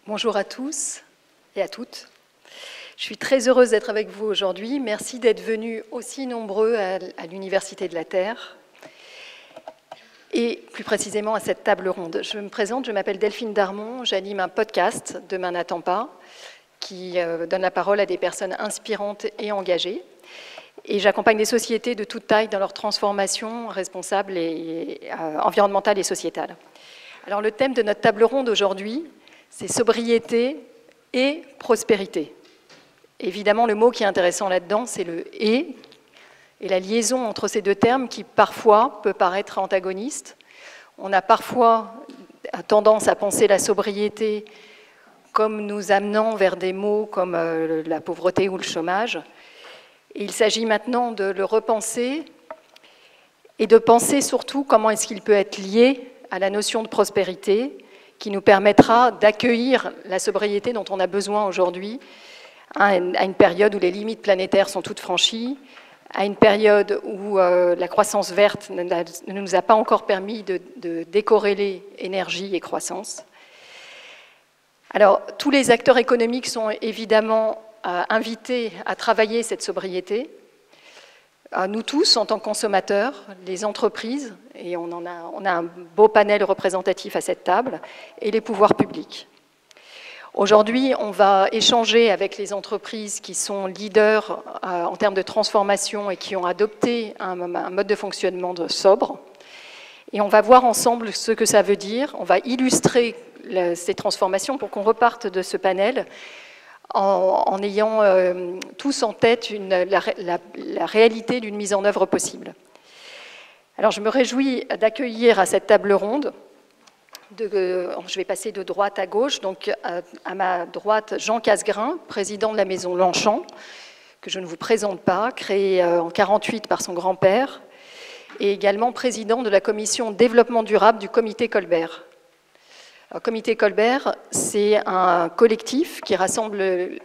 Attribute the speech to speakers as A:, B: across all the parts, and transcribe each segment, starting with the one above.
A: Bonjour à tous et à toutes. Je suis très heureuse d'être avec vous aujourd'hui. Merci d'être venus aussi nombreux à l'Université de la Terre et plus précisément à cette table ronde. Je me présente, je m'appelle Delphine Darmon, j'anime un podcast, Demain n'attend pas, qui donne la parole à des personnes inspirantes et engagées. Et j'accompagne des sociétés de toute taille dans leur transformation responsable et environnementale et sociétale. Alors le thème de notre table ronde aujourd'hui, c'est sobriété et prospérité. Évidemment, le mot qui est intéressant là-dedans, c'est le « et » la liaison entre ces deux termes qui, parfois, peut paraître antagoniste. On a parfois tendance à penser la sobriété comme nous amenant vers des mots comme la pauvreté ou le chômage. Et il s'agit maintenant de le repenser et de penser surtout comment est-ce qu'il peut être lié à la notion de prospérité qui nous permettra d'accueillir la sobriété dont on a besoin aujourd'hui à une période où les limites planétaires sont toutes franchies, à une période où la croissance verte ne nous a pas encore permis de décorréler énergie et croissance. Alors, tous les acteurs économiques sont évidemment invités à travailler cette sobriété. Nous tous, en tant que consommateurs, les entreprises, et on a un beau panel représentatif à cette table, et les pouvoirs publics. Aujourd'hui, on va échanger avec les entreprises qui sont leaders en termes de transformation et qui ont adopté un mode de fonctionnement sobre. Et on va voir ensemble ce que ça veut dire. On va illustrer ces transformations pour qu'on reparte de ce panel en ayant tous en tête la réalité d'une mise en œuvre possible. Alors je me réjouis d'accueillir à cette table ronde, je vais passer de droite à gauche, donc à ma droite Jean Casgrain, président de la maison Longchamp, que je ne vous présente pas, créée en 1948 par son grand-père, et également président de la commission développement durable du comité Colbert. Le comité Colbert, c'est un collectif qui rassemble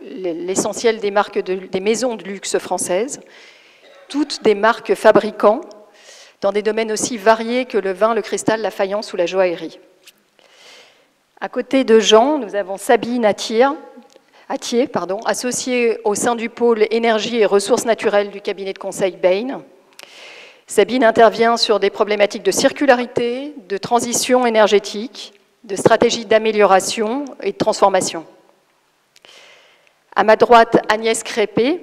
A: l'essentiel des marques des maisons de luxe françaises, toutes des marques fabricants, dans des domaines aussi variés que le vin, le cristal, la faïence ou la joaillerie. À côté de Jean, nous avons Sabine Attier, associée au sein du pôle énergie et ressources naturelles du cabinet de conseil Bain. Sabine intervient sur des problématiques de circularité, de transition énergétique, de stratégies d'amélioration et de transformation. À ma droite, Agnès Crépé,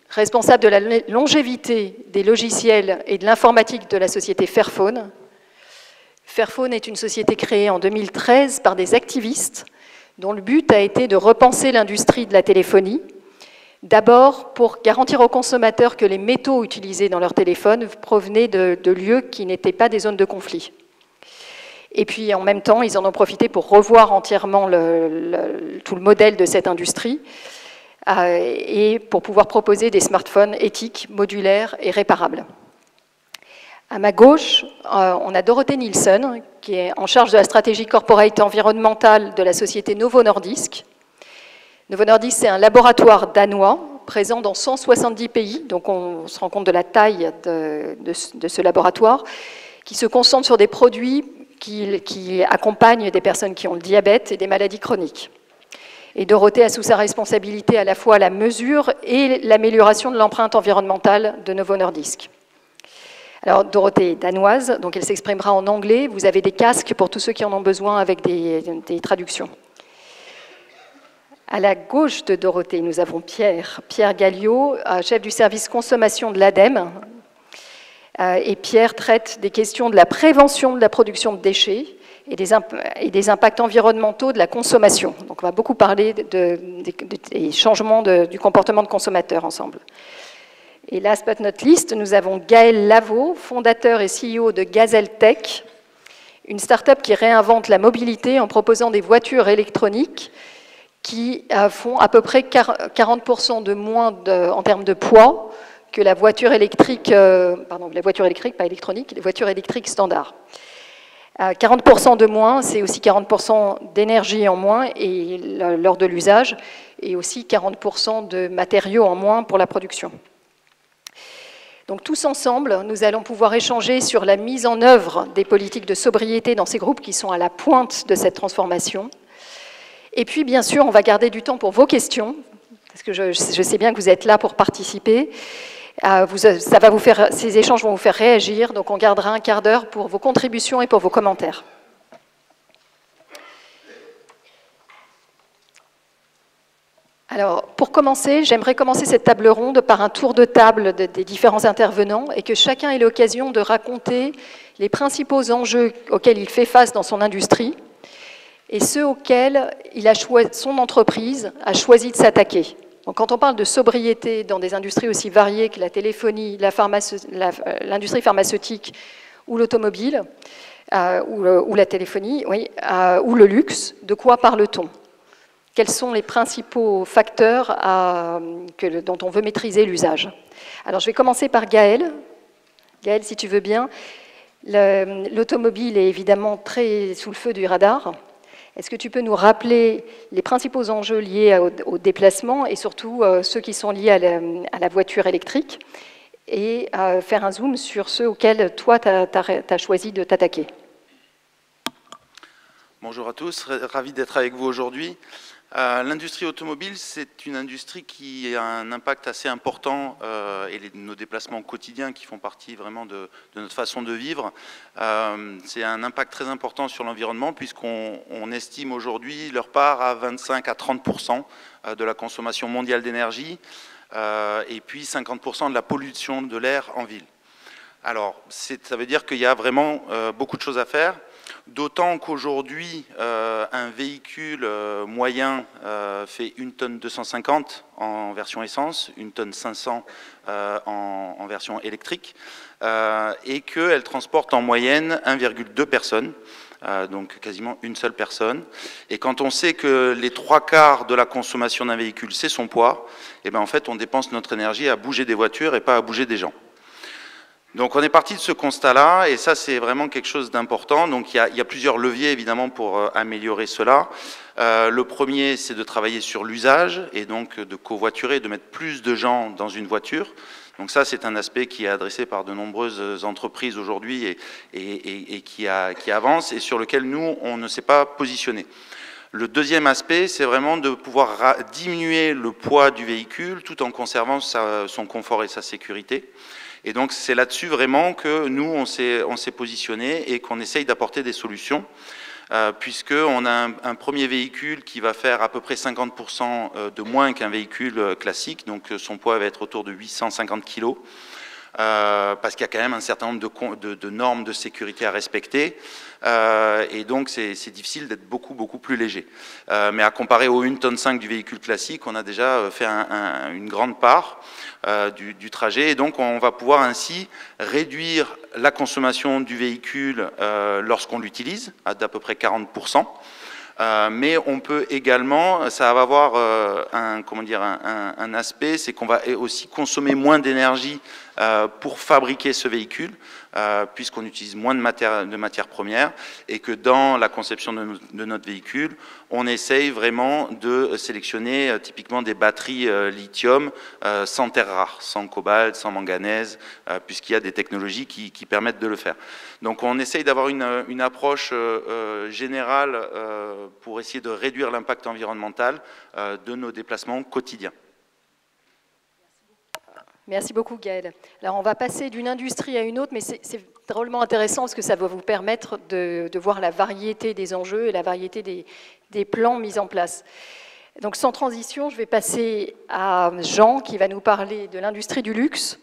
A: responsable de la longévité des logiciels et de l'informatique de la société Fairphone. Fairphone est une société créée en 2013 par des activistes dont le but a été de repenser l'industrie de la téléphonie, d'abord pour garantir aux consommateurs que les métaux utilisés dans leur téléphone provenaient de lieux qui n'étaient pas des zones de conflit. Et puis, en même temps, ils en ont profité pour revoir entièrement tout le modèle de cette industrie et pour pouvoir proposer des smartphones éthiques, modulaires et réparables. À ma gauche, on a Dorothée Nielsen, qui est en charge de la stratégie corporate environnementale de la société Novo Nordisk. Novo Nordisk, c'est un laboratoire danois présent dans 170 pays, donc on se rend compte de la taille de ce laboratoire, qui se concentre sur des produits qui accompagne des personnes qui ont le diabète et des maladies chroniques. Et Dorothée a sous sa responsabilité à la fois la mesure et l'amélioration de l'empreinte environnementale de Novo Nordisk. Alors Dorothée est danoise, donc elle s'exprimera en anglais. Vous avez des casques pour tous ceux qui en ont besoin avec des traductions. À la gauche de Dorothée, nous avons Pierre Galliot, chef du service consommation de l'ADEME. Et Pierre traite des questions de la prévention de la production de déchets et des impacts environnementaux de la consommation. Donc on va beaucoup parler des changements du comportement de consommateur ensemble. Et last but not least, nous avons Gaël Lavaux, fondateur et CEO de Gazelle Tech, une start-up qui réinvente la mobilité en proposant des voitures électroniques qui font à peu près 40% de moins en termes de poids que la voiture électrique, les voitures électriques, pas électroniques, les voitures électriques standards. 40% de moins, c'est aussi 40% d'énergie en moins et, lors de l'usage, et aussi 40% de matériaux en moins pour la production. Donc tous ensemble, nous allons pouvoir échanger sur la mise en œuvre des politiques de sobriété dans ces groupes qui sont à la pointe de cette transformation Et puis, bien sûr, on va garder du temps pour vos questions, parce que je sais bien que vous êtes là pour participer. Ces échanges vont vous faire réagir, donc on gardera un quart d'heure pour vos contributions et pour vos commentaires. Alors, pour commencer, j'aimerais commencer cette table ronde par un tour de table des différents intervenants et que chacun ait l'occasion de raconter les principaux enjeux auxquels il fait face dans son industrie et ceux auxquels son entreprise a choisi de s'attaquer. Donc, quand on parle de sobriété dans des industries aussi variées que la téléphonie, l'industrie pharmaceutique ou l'automobile, ou la téléphonie, oui, ou le luxe, de quoi parle-t-on ? Quels sont les principaux facteurs dont on veut maîtriser l'usage? Alors, je vais commencer par Gaëlle. Gaëlle, si tu veux bien. L'automobile est évidemment très sous le feu du radar. Est-ce que tu peux nous rappeler les principaux enjeux liés au déplacement et surtout ceux qui sont liés à la voiture électrique et faire un zoom sur ceux auxquels toi, tu as choisi de t'attaquer?
B: Bonjour à tous, ravi d'être avec vous aujourd'hui. L'industrie automobile, c'est une industrie qui a un impact assez important et nos déplacements quotidiens qui font partie vraiment de notre façon de vivre. C'est un impact très important sur l'environnement puisqu'on estime aujourd'hui leur part à 25 à 30% de la consommation mondiale d'énergie et puis 50% de la pollution de l'air en ville. Alors, ça veut dire qu'il y a vraiment beaucoup de choses à faire. D'autant qu'aujourd'hui, un véhicule moyen fait 1 tonne 250 en version essence, 1 tonne 500 en version électrique, et qu'elle transporte en moyenne 1,2 personnes, donc quasiment une seule personne. Et quand on sait que les 3/4 de la consommation d'un véhicule, c'est son poids, et bien en fait, on dépense notre énergie à bouger des voitures et pas à bouger des gens. Donc on est parti de ce constat-là, et ça c'est vraiment quelque chose d'important. Donc il y a plusieurs leviers évidemment pour améliorer cela. Le premier, c'est de travailler sur l'usage, et donc de covoiturer, de mettre plus de gens dans une voiture. Donc ça c'est un aspect qui est adressé par de nombreuses entreprises aujourd'hui et qui avance, et sur lequel nous, on ne s'est pas positionné. Le deuxième aspect, c'est vraiment de pouvoir diminuer le poids du véhicule tout en conservant son confort et sa sécurité. Et donc c'est là-dessus vraiment que nous, on s'est positionné et qu'on essaye d'apporter des solutions, puisqu'on a un premier véhicule qui va faire à peu près 50% de moins qu'un véhicule classique, donc son poids va être autour de 850 kg, parce qu'il y a quand même un certain nombre de normes de sécurité à respecter, et donc c'est difficile d'être beaucoup plus léger. Mais à comparer aux 1,5 tonne du véhicule classique, on a déjà fait une grande part du trajet, et donc on va pouvoir ainsi réduire la consommation du véhicule lorsqu'on l'utilise d'à peu près 40%. Mais on peut également, ça va avoir un aspect, c'est qu'on va aussi consommer moins d'énergie pour fabriquer ce véhicule, puisqu'on utilise moins de matières premières, et que dans la conception de notre véhicule, on essaye vraiment de sélectionner typiquement des batteries lithium sans terres rares, sans cobalt, sans manganèse, puisqu'il y a des technologies qui permettent de le faire. Donc on essaye d'avoir une approche générale pour essayer de réduire l'impact environnemental de nos déplacements quotidiens.
A: Merci beaucoup, Gaëlle. Alors, on va passer d'une industrie à une autre, mais c'est drôlement intéressant parce que ça va vous permettre de voir la variété des enjeux et la variété des plans mis en place. Donc, sans transition, je vais passer à Jean qui va nous parler de l'industrie du luxe.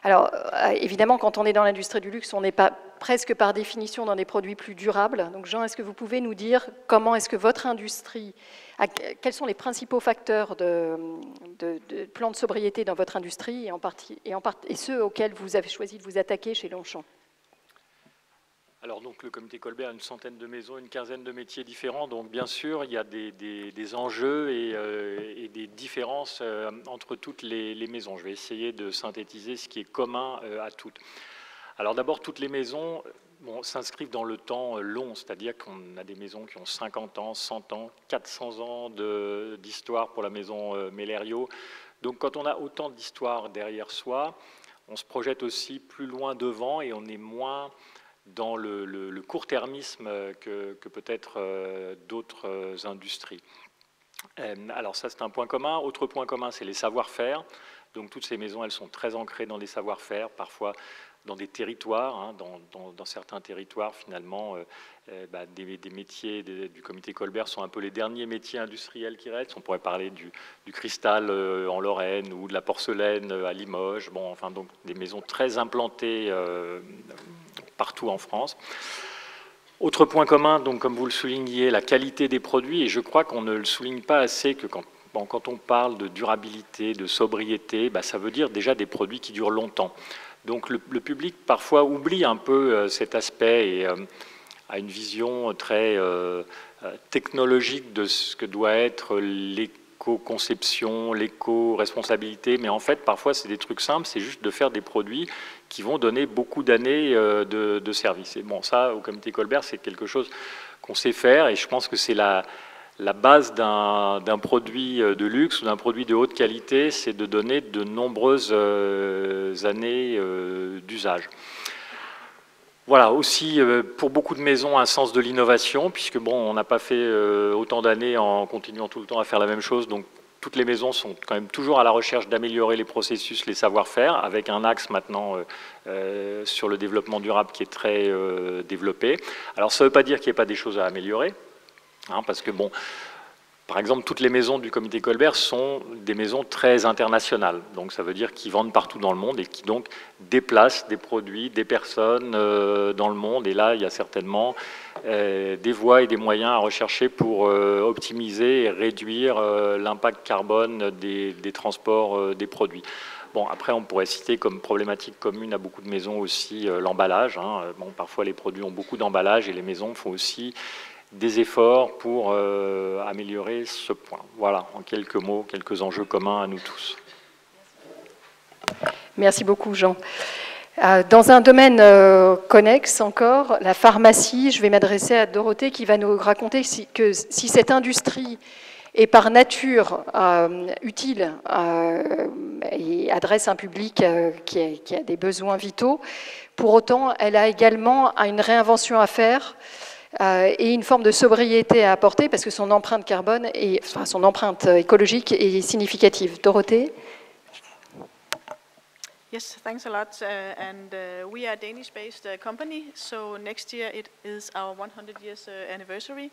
A: Alors, évidemment, quand on est dans l'industrie du luxe, on n'est pas presque par définition dans des produits plus durables. Donc, Jean, est-ce que vous pouvez nous dire comment est-ce que votre industrie, quels sont les principaux facteurs de plan de sobriété dans votre industrie et ceux auxquels vous avez choisi de vous attaquer chez Longchamp?
C: Alors donc le comité Colbert a une centaine de maisons, une quinzaine de métiers différents, donc bien sûr il y a des enjeux et des différences entre toutes les maisons. Je vais essayer de synthétiser ce qui est commun à toutes. Alors d'abord, toutes les maisons s'inscrivent dans le temps long, c'est-à-dire qu'on a des maisons qui ont 50 ans, 100 ans, 400 ans d'histoire pour la maison Mellerio. Donc quand on a autant d'histoire derrière soi, on se projette aussi plus loin devant et on est moins dans le court-termisme que peut-être d'autres industries. Alors ça, c'est un point commun. Autre point commun, c'est les savoir-faire. Donc toutes ces maisons, elles sont très ancrées dans des savoir-faire, parfois dans des territoires, hein, dans certains territoires, finalement, des métiers du comité Colbert sont un peu les derniers métiers industriels qui restent. On pourrait parler du cristal en Lorraine ou de la porcelaine à Limoges. Bon, enfin, donc des maisons très implantées partout en France. Autre point commun, donc, comme vous le souligniez, la qualité des produits, et je crois qu'on ne le souligne pas assez que quand on parle de durabilité, de sobriété, ça veut dire déjà des produits qui durent longtemps. Donc le public parfois oublie un peu cet aspect et a une vision très technologique de ce que doit être l'éco-conception, l'éco-responsabilité, mais en fait parfois c'est des trucs simples, c'est juste de faire des produits qui vont donner beaucoup d'années de service. Et bon, ça au comité Colbert c'est quelque chose qu'on sait faire et je pense que c'est la base d'un produit de luxe ou d'un produit de haute qualité, c'est de donner de nombreuses années d'usage. Voilà, aussi pour beaucoup de maisons, un sens de l'innovation, puisque bon, on n'a pas fait autant d'années en continuant tout le temps à faire la même chose, donc toutes les maisons sont quand même toujours à la recherche d'améliorer les processus, les savoir-faire, avec un axe maintenant sur le développement durable qui est très développé. Alors ça ne veut pas dire qu'il n'y ait pas des choses à améliorer, hein, parce que bon, par exemple, toutes les maisons du comité Colbert sont des maisons très internationales. Donc ça veut dire qu'ils vendent partout dans le monde et qui donc déplacent des produits, des personnes dans le monde. Et là, il y a certainement des voies et des moyens à rechercher pour optimiser et réduire l'impact carbone des transports des produits. Bon, après, on pourrait citer comme problématique commune à beaucoup de maisons aussi l'emballage, hein. Bon, parfois, les produits ont beaucoup d'emballage et les maisons font aussi des efforts pour améliorer ce point. Voilà, en quelques mots, quelques enjeux communs à nous tous.
A: Merci beaucoup, Jean. Dans un domaine connexe encore, la pharmacie, je vais m'adresser à Dorothée qui va nous raconter que si cette industrie est par nature utile et adresse un public qui a des besoins vitaux, pour autant, elle a également une réinvention à faire et une forme de sobriété à apporter parce que son empreinte carbone, son empreinte écologique est significative. Dorothée?
D: Yes, thanks a lot. We are a Danish-based company, so next year it is our 100 years anniversary.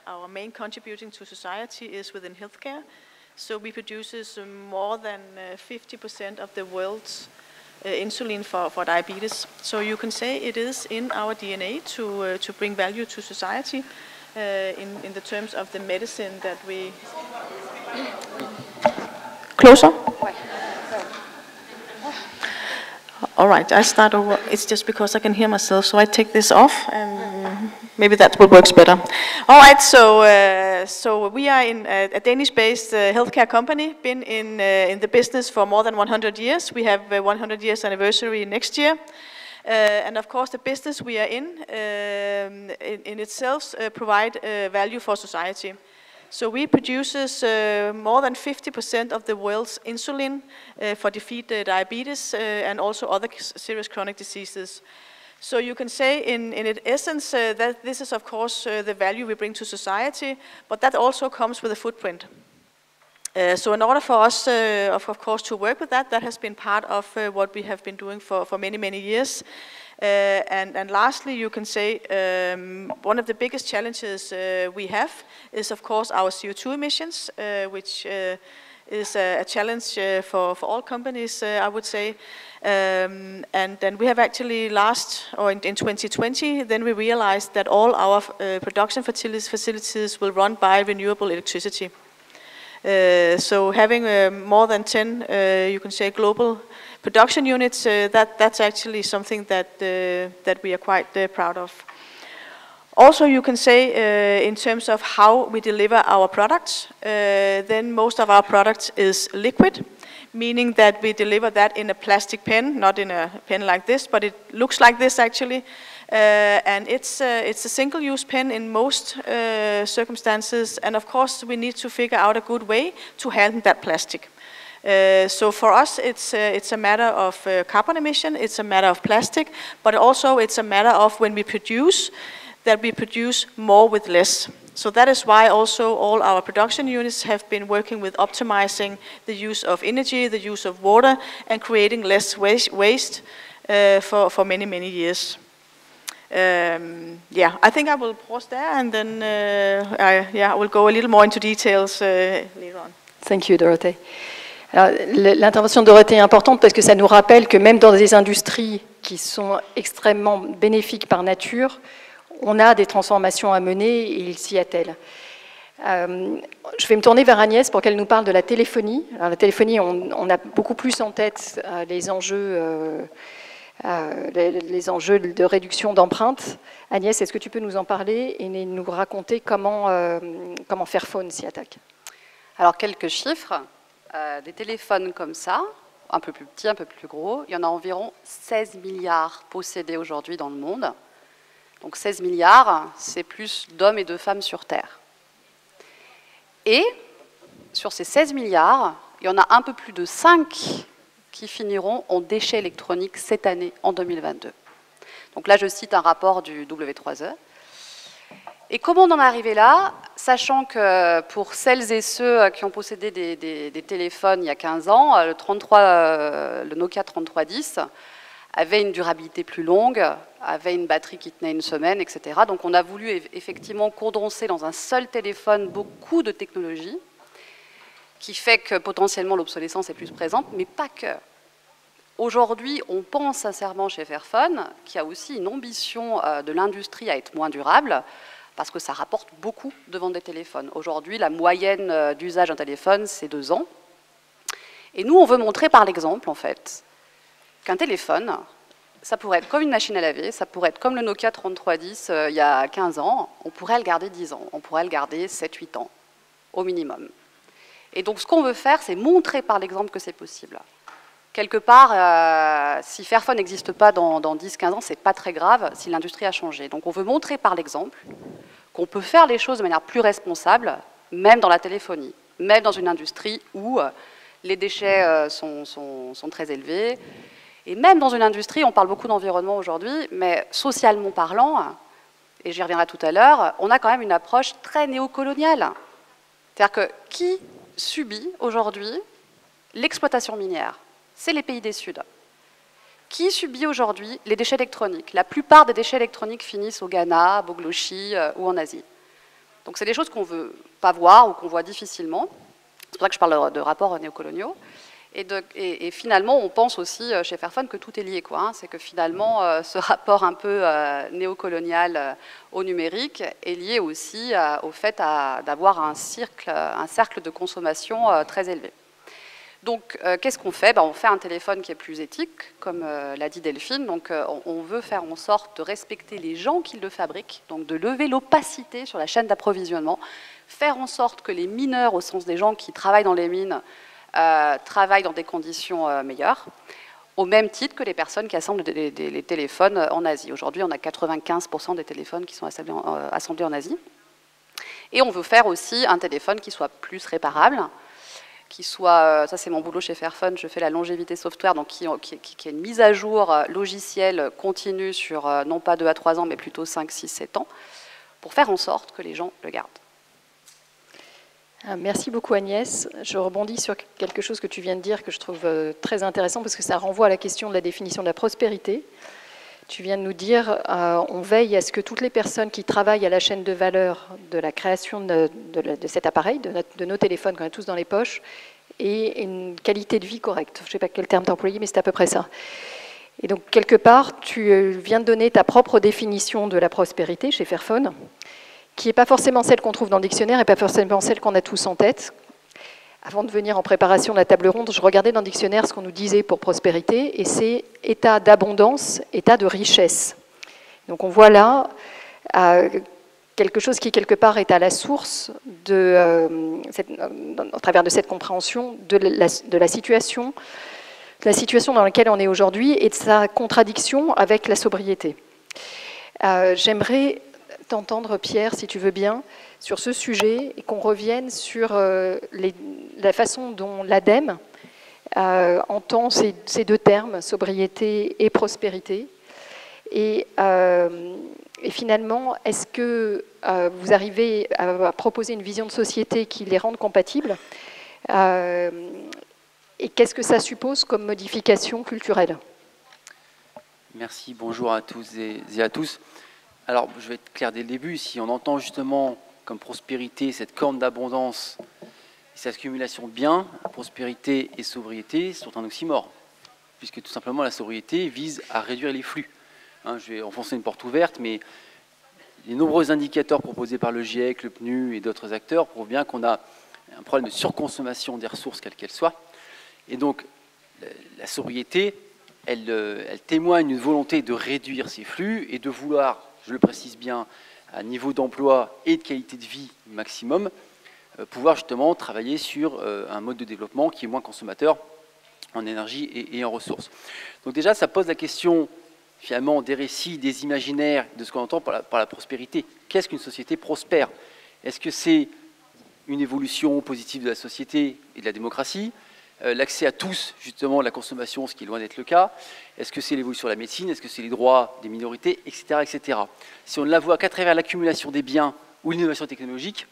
D: Our main contributing to society is within healthcare. So we produce more than 50% of the world's insulin for diabetes. So you can say it is in our DNA to bring value to society in the terms of the medicine that we... Closer? All right, I start over. It's just because I can hear myself, so I take this off, and maybe that's what works better. All right, so we are a Danish-based healthcare company, been in the business for more than 100 years. We have a 100 years anniversary next year. And of course, the business we are in itself provide value for society. So we produce more than 50% of the world's insulin for defeat diabetes and also other serious chronic diseases. So you can say in essence that this is of course the value we bring to society, but that also comes with a footprint. So in order for us, of course, to work with that has been part of what we have been doing for many, many years. And lastly, you can say one of the biggest challenges we have is, of course, our CO2 emissions, which is a challenge for all companies, I would say. And then we have actually in 2020, then we realized that all our production facilities will run by renewable electricity. So having more than 10, you can say, global production units, that's actually something that we are quite proud of. Also, you can say in terms of how we deliver our products, then most of our products is liquid, meaning that we deliver that in a plastic pen, not in a pen like this, but it looks like this actually. And it's a single-use pen in most circumstances, and of course we need to figure out a good way to handle that plastic. So for us, it's a matter of carbon emission, it's a matter of plastic, but also it's a matter of when we produce, that we produce more with less. So that is why also all our production units have been working with optimizing the use of energy, the use of water, and creating less waste for many, many years. Yeah, I think I will pause there, and then I will go a little more into details later on.
A: Thank you, Dorothée. L'intervention de Dorothée est importante parce que ça nous rappelle que même dans des industries qui sont extrêmement bénéfiques par nature, on a des transformations à mener et il s'y attelle. Je vais me tourner vers Agnès pour qu'elle nous parle de la téléphonie. Alors, la téléphonie, on a beaucoup plus en tête les enjeux de réduction d'empreintes. Agnès, est-ce que tu peux nous en parler et nous raconter comment Fairphone s'y attaque?
E: Alors, quelques chiffres. Des téléphones comme ça, un peu plus petits, un peu plus gros, il y en a environ 16 milliards possédés aujourd'hui dans le monde. Donc 16 milliards, c'est plus d'hommes et de femmes sur Terre. Et sur ces 16 milliards, il y en a un peu plus de 5 qui finiront en déchets électroniques cette année, en 2022. Donc là, je cite un rapport du W3E. Et comment on en est arrivé là, sachant que pour celles et ceux qui ont possédé des téléphones il y a 15 ans, le Nokia 3310 avait une durabilité plus longue, avait une batterie qui tenait une semaine, etc. Donc on a voulu effectivement condenser dans un seul téléphone beaucoup de technologies, qui fait que potentiellement l'obsolescence est plus présente, mais pas que. Aujourd'hui, on pense sincèrement chez Fairphone qu'il y a aussi une ambition de l'industrie à être moins durable, parce que ça rapporte beaucoup de vendre des téléphones. Aujourd'hui, la moyenne d'usage d'un téléphone, c'est 2 ans. Et nous, on veut montrer par l'exemple, en fait, qu'un téléphone, ça pourrait être comme une machine à laver, ça pourrait être comme le Nokia 3310 il y a 15 ans, on pourrait le garder 10 ans, on pourrait le garder 7-8 ans, au minimum. Et donc, ce qu'on veut faire, c'est montrer par l'exemple que c'est possible. Quelque part, si Fairphone n'existe pas dans 10-15 ans, c'est pas très grave si l'industrie a changé. Donc on veut montrer par l'exemple qu'on peut faire les choses de manière plus responsable, même dans la téléphonie, même dans une industrie où les déchets sont très élevés, et même dans une industrie, on parle beaucoup d'environnement aujourd'hui, mais socialement parlant, et j'y reviendrai tout à l'heure, on a quand même une approche très néocoloniale. C'est-à-dire que qui subit aujourd'hui l'exploitation minière? C'est les pays des Sud. Qui subit aujourd'hui les déchets électroniques? La plupart des déchets électroniques finissent au Ghana, à Bogloshi ou en Asie. Donc c'est des choses qu'on ne veut pas voir ou qu'on voit difficilement. C'est pour ça que je parle de rapports néocoloniaux. Et finalement, on pense aussi chez Fairphone que tout est lié, quoi. C'est que finalement, ce rapport un peu néocolonial au numérique est lié aussi au fait d'avoir un cercle de consommation très élevé. Donc, qu'est-ce qu'on fait? On fait un téléphone qui est plus éthique, comme l'a dit Delphine. Donc, on veut faire en sorte de respecter les gens qui le fabriquent, donc de lever l'opacité sur la chaîne d'approvisionnement, faire en sorte que les mineurs, au sens des gens qui travaillent dans les mines, travaillent dans des conditions meilleures, au même titre que les personnes qui assemblent les téléphones en Asie. Aujourd'hui, on a 95% des téléphones qui sont assemblés en Asie. Et on veut faire aussi un téléphone qui soit plus réparable, qui soit, ça c'est mon boulot chez Fairphone, je fais la longévité software, donc qui est une mise à jour logicielle continue sur non pas 2 à 3 ans, mais plutôt 5, 6, 7 ans, pour faire en sorte que les gens le gardent.
A: Merci beaucoup Agnès. Je rebondis sur quelque chose que tu viens de dire que je trouve très intéressant parce que ça renvoie à la question de la définition de la prospérité. Tu viens de nous dire on veille à ce que toutes les personnes qui travaillent à la chaîne de valeur de la création de cet appareil, de nos téléphones qu'on a tous dans les poches, aient une qualité de vie correcte. Je ne sais pas quel terme tu as employé, mais c'est à peu près ça. Et donc quelque part, tu viens de donner ta propre définition de la prospérité chez Fairphone, qui n'est pas forcément celle qu'on trouve dans le dictionnaire et pas forcément celle qu'on a tous en tête. Avant de venir en préparation de la table ronde, je regardais dans le dictionnaire ce qu'on nous disait pour prospérité, et c'est état d'abondance, état de richesse. Donc on voit là quelque chose qui, quelque part, est à la source, au travers de cette compréhension, de la situation dans laquelle on est aujourd'hui et de sa contradiction avec la sobriété. J'aimerais t'entendre, Pierre, si tu veux bien, sur ce sujet et qu'on revienne sur la façon dont l'ADEME entend ces deux termes, sobriété et prospérité. Et finalement, est-ce que vous arrivez à proposer une vision de société qui les rende compatibles? Et qu'est-ce que ça suppose comme modification culturelle?
F: Merci, bonjour à tous et à tous. Alors, je vais être clair dès le début. Si on entend justement comme prospérité cette corne d'abondance et cette accumulation de biens, prospérité et sobriété sont un oxymore, puisque tout simplement la sobriété vise à réduire les flux. Je vais enfoncer une porte ouverte, mais les nombreux indicateurs proposés par le GIEC, le PNU et d'autres acteurs prouvent bien qu'on a un problème de surconsommation des ressources, quelles qu'elles soient. Et donc, la sobriété, elle témoigne d'une volonté de réduire ces flux et de vouloir, je le précise bien, à niveau d'emploi et de qualité de vie maximum, pouvoir justement travailler sur un mode de développement qui est moins consommateur en énergie et en ressources. Donc déjà, ça pose la question finalement des récits, des imaginaires, de ce qu'on entend par la prospérité. Qu'est-ce qu'une société prospère? Est-ce que c'est une évolution positive de la société et de la démocratie? L'accès à tous, justement, la consommation, ce qui est loin d'être le cas. Est-ce que c'est l'évolution de la médecine? Est-ce que c'est les droits des minorités, etc., etc. Si on ne la voit qu'à travers l'accumulation des biens ou l'innovation technologique,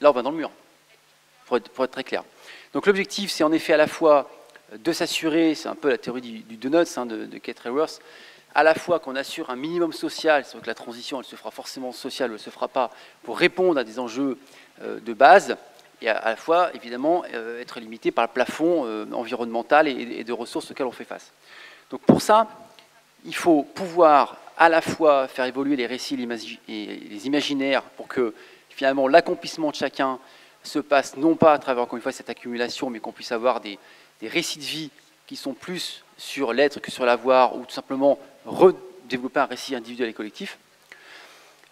F: là, on va dans le mur, pour être très clair. Donc l'objectif, c'est en effet à la fois de s'assurer, c'est un peu la théorie du donuts de Kate Raworth, à la fois qu'on assure un minimum social, c'est-à-dire que la transition, elle se fera forcément sociale ou elle ne se fera pas, pour répondre à des enjeux de base, et à la fois, évidemment, être limité par le plafond environnemental et de ressources auxquelles on fait face. Donc pour ça, il faut pouvoir à la fois faire évoluer les récits et les imaginaires pour que, finalement, l'accomplissement de chacun se passe non pas à travers, encore une fois, cette accumulation, mais qu'on puisse avoir des récits de vie qui sont plus sur l'être que sur l'avoir, ou tout simplement redévelopper un récit individuel et collectif.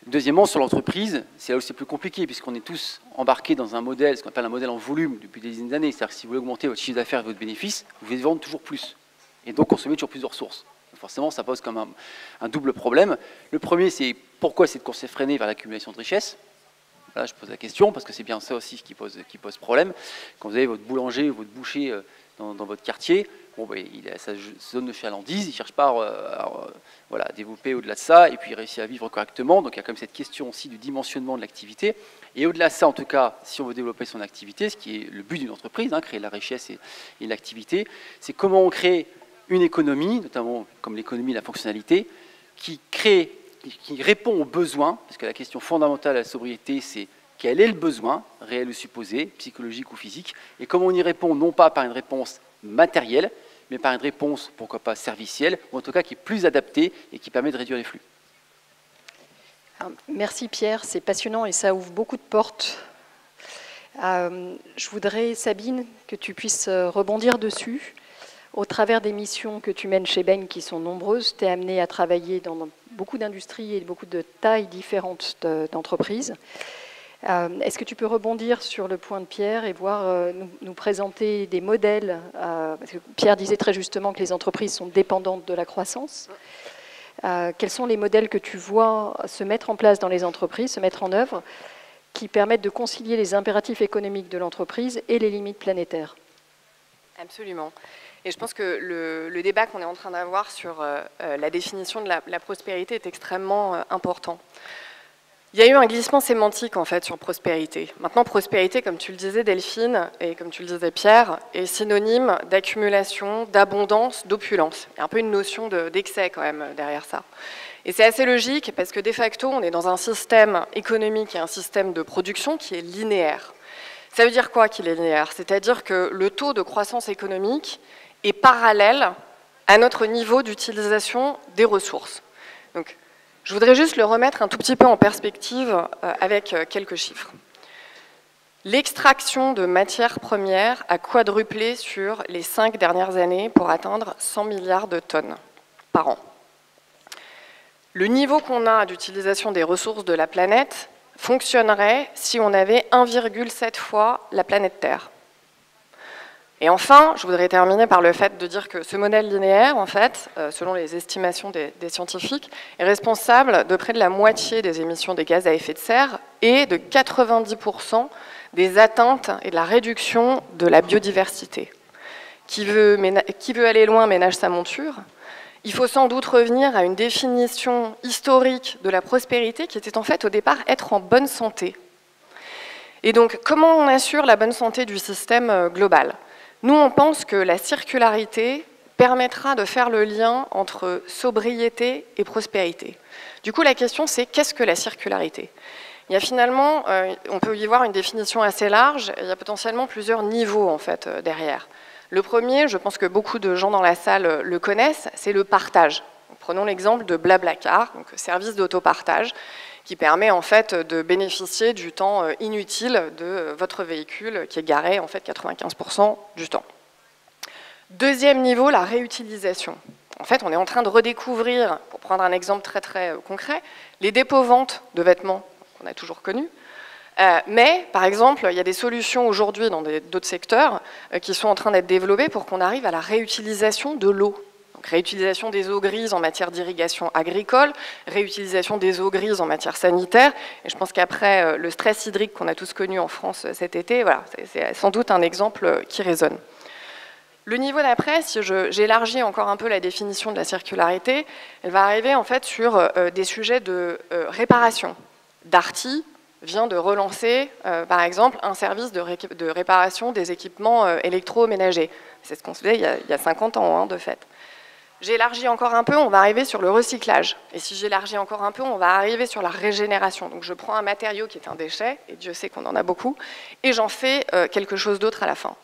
F: Deuxièmement, sur l'entreprise, c'est là où c'est plus compliqué, puisqu'on est tous embarqués dans un modèle, ce qu'on appelle un modèle en volume depuis des dizaines d'années. C'est-à-dire que si vous voulez augmenter votre chiffre d'affaires et votre bénéfice, vous devez vendre toujours plus, et donc consommer toujours plus de ressources. Donc forcément, ça pose comme un double problème. Le premier, c'est pourquoi cette course effrénée vers l'accumulation de richesses? Là, je pose la question, parce que c'est bien ça aussi qui pose problème. Quand vous avez votre boulanger ou votre boucher dans votre quartier, bon, ben, il a sa zone de chalandise, il ne cherche pas à développer au-delà de ça, et puis il réussit à vivre correctement. Donc il y a quand même cette question aussi du dimensionnement de l'activité. Et au-delà de ça, en tout cas, si on veut développer son activité, ce qui est le but d'une entreprise, créer de la richesse et l'activité, c'est comment on crée une économie, notamment comme l'économie de la fonctionnalité, qui répond aux besoins, parce que la question fondamentale à la sobriété, c'est quel est le besoin, réel ou supposé, psychologique ou physique, et comment on y répond, non pas par une réponse matérielle, mais par une réponse, pourquoi pas servicielle, ou en tout cas qui est plus adaptée et qui permet de réduire les flux.
A: Merci Pierre, c'est passionnant et ça ouvre beaucoup de portes. Je voudrais, Sabine, que tu puisses rebondir dessus. Au travers des missions que tu mènes chez Bain, qui sont nombreuses, tu es amené à travailler dans beaucoup d'industries et beaucoup de tailles différentes d'entreprises. Est-ce que tu peux rebondir sur le point de Pierre et nous présenter des modèles, parce que Pierre disait très justement que les entreprises sont dépendantes de la croissance. Quels sont les modèles que tu vois se mettre en place dans les entreprises, se mettre en œuvre, qui permettent de concilier les impératifs économiques de l'entreprise et les limites planétaires?
G: Absolument. Et je pense que le débat qu'on est en train d'avoir sur la définition de la prospérité est extrêmement important. Il y a eu un glissement sémantique en fait sur prospérité. Maintenant, prospérité, comme tu le disais Delphine, et comme tu le disais Pierre, est synonyme d'accumulation, d'abondance, d'opulence. Il y a un peu une notion d'excès quand même derrière ça. Et c'est assez logique parce que de facto, on est dans un système économique et un système de production qui est linéaire. Ça veut dire quoi qu'il est linéaire? C'est-à-dire que le taux de croissance économique est parallèle à notre niveau d'utilisation des ressources. Donc, je voudrais juste le remettre un tout petit peu en perspective avec quelques chiffres. L'extraction de matières premières a quadruplé sur les 5 dernières années pour atteindre 100 milliards de tonnes par an. Le niveau qu'on a d'utilisation des ressources de la planète fonctionnerait si on avait 1,7 fois la planète Terre. Et enfin, je voudrais terminer par le fait de dire que ce modèle linéaire, en fait, selon les estimations des scientifiques, est responsable de près de la moitié des émissions des gaz à effet de serre et de 90% des atteintes et de la réduction de la biodiversité. qui veut aller loin ménage sa monture, il faut sans doute revenir à une définition historique de la prospérité qui était en fait au départ être en bonne santé. Et donc, comment on assure la bonne santé du système global? Nous, on pense que la circularité permettra de faire le lien entre sobriété et prospérité. Du coup, la question, c'est qu'est-ce que la circularité? Il y a finalement, on peut y voir une définition assez large, et il y a potentiellement plusieurs niveaux en fait derrière. Le premier, je pense que beaucoup de gens dans la salle le connaissent, c'est le partage. Prenons l'exemple de Blablacar, donc service d'autopartage, qui permet en fait de bénéficier du temps inutile de votre véhicule qui est garé en fait 95% du temps. Deuxième niveau, la réutilisation. En fait, on est en train de redécouvrir, pour prendre un exemple très concret, les dépôts-ventes de vêtements qu'on a toujours connus. Mais, par exemple, il y a des solutions aujourd'hui dans d'autres secteurs qui sont en train d'être développées pour qu'on arrive à la réutilisation de l'eau. Donc, réutilisation des eaux grises en matière d'irrigation agricole, réutilisation des eaux grises en matière sanitaire. Et je pense qu'après le stress hydrique qu'on a tous connu en France cet été, voilà, c'est sans doute un exemple qui résonne. Le niveau d'après, si j'élargis encore un peu la définition de la circularité, elle va arriver en fait sur des sujets de réparation. Darty vient de relancer, par exemple, un service de réparation des équipements électroménagers. C'est ce qu'on se faisait il y a 50 ans, hein, de fait. J'élargis encore un peu, on va arriver sur le recyclage. Et si j'élargis encore un peu, on va arriver sur la régénération. Donc je prends un matériau qui est un déchet, et Dieu sait qu'on en a beaucoup, et j'en fais quelque chose d'autre à la fin.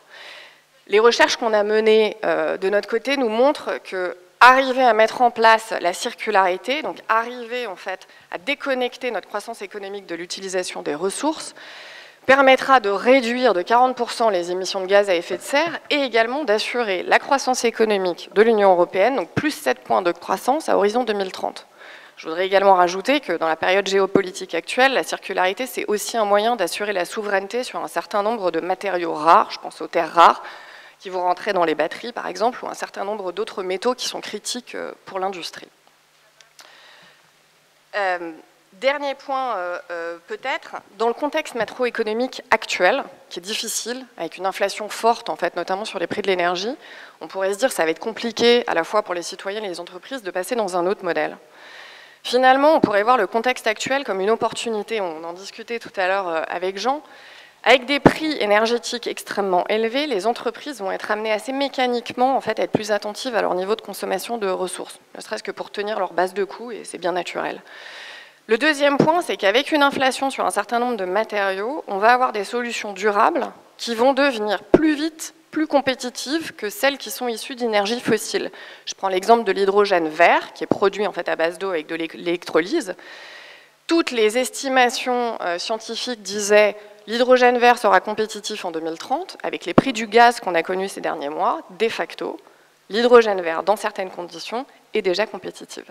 G: Les recherches qu'on a menées de notre côté nous montrent que arriver à mettre en place la circularité, donc arriver en fait à déconnecter notre croissance économique de l'utilisation des ressources, permettra de réduire de 40% les émissions de gaz à effet de serre et également d'assurer la croissance économique de l'Union européenne, donc plus 7 points de croissance à horizon 2030. Je voudrais également rajouter que dans la période géopolitique actuelle, la circularité, c'est aussi un moyen d'assurer la souveraineté sur un certain nombre de matériaux rares, je pense aux terres rares, qui vont rentrer dans les batteries, par exemple, ou un certain nombre d'autres métaux qui sont critiques pour l'industrie. Dernier point, peut-être, dans le contexte macroéconomique actuel, qui est difficile, avec une inflation forte, en fait, notamment sur les prix de l'énergie, on pourrait se dire que ça va être compliqué, à la fois pour les citoyens et les entreprises, de passer dans un autre modèle. Finalement, on pourrait voir le contexte actuel comme une opportunité, on en discutait tout à l'heure avec Jean. Avec des prix énergétiques extrêmement élevés, les entreprises vont être amenées assez mécaniquement en fait, à être plus attentives à leur niveau de consommation de ressources, ne serait-ce que pour tenir leur base de coûts, et c'est bien naturel. Le deuxième point, c'est qu'avec une inflation sur un certain nombre de matériaux, on va avoir des solutions durables qui vont devenir plus vite, plus compétitives que celles qui sont issues d'énergies fossiles. Je prends l'exemple de l'hydrogène vert, qui est produit en fait, à base d'eau avec de l'électrolyse. Toutes les estimations scientifiques disaient l'hydrogène vert sera compétitif en 2030, avec les prix du gaz qu'on a connus ces derniers mois, de facto, l'hydrogène vert, dans certaines conditions, est déjà compétitif.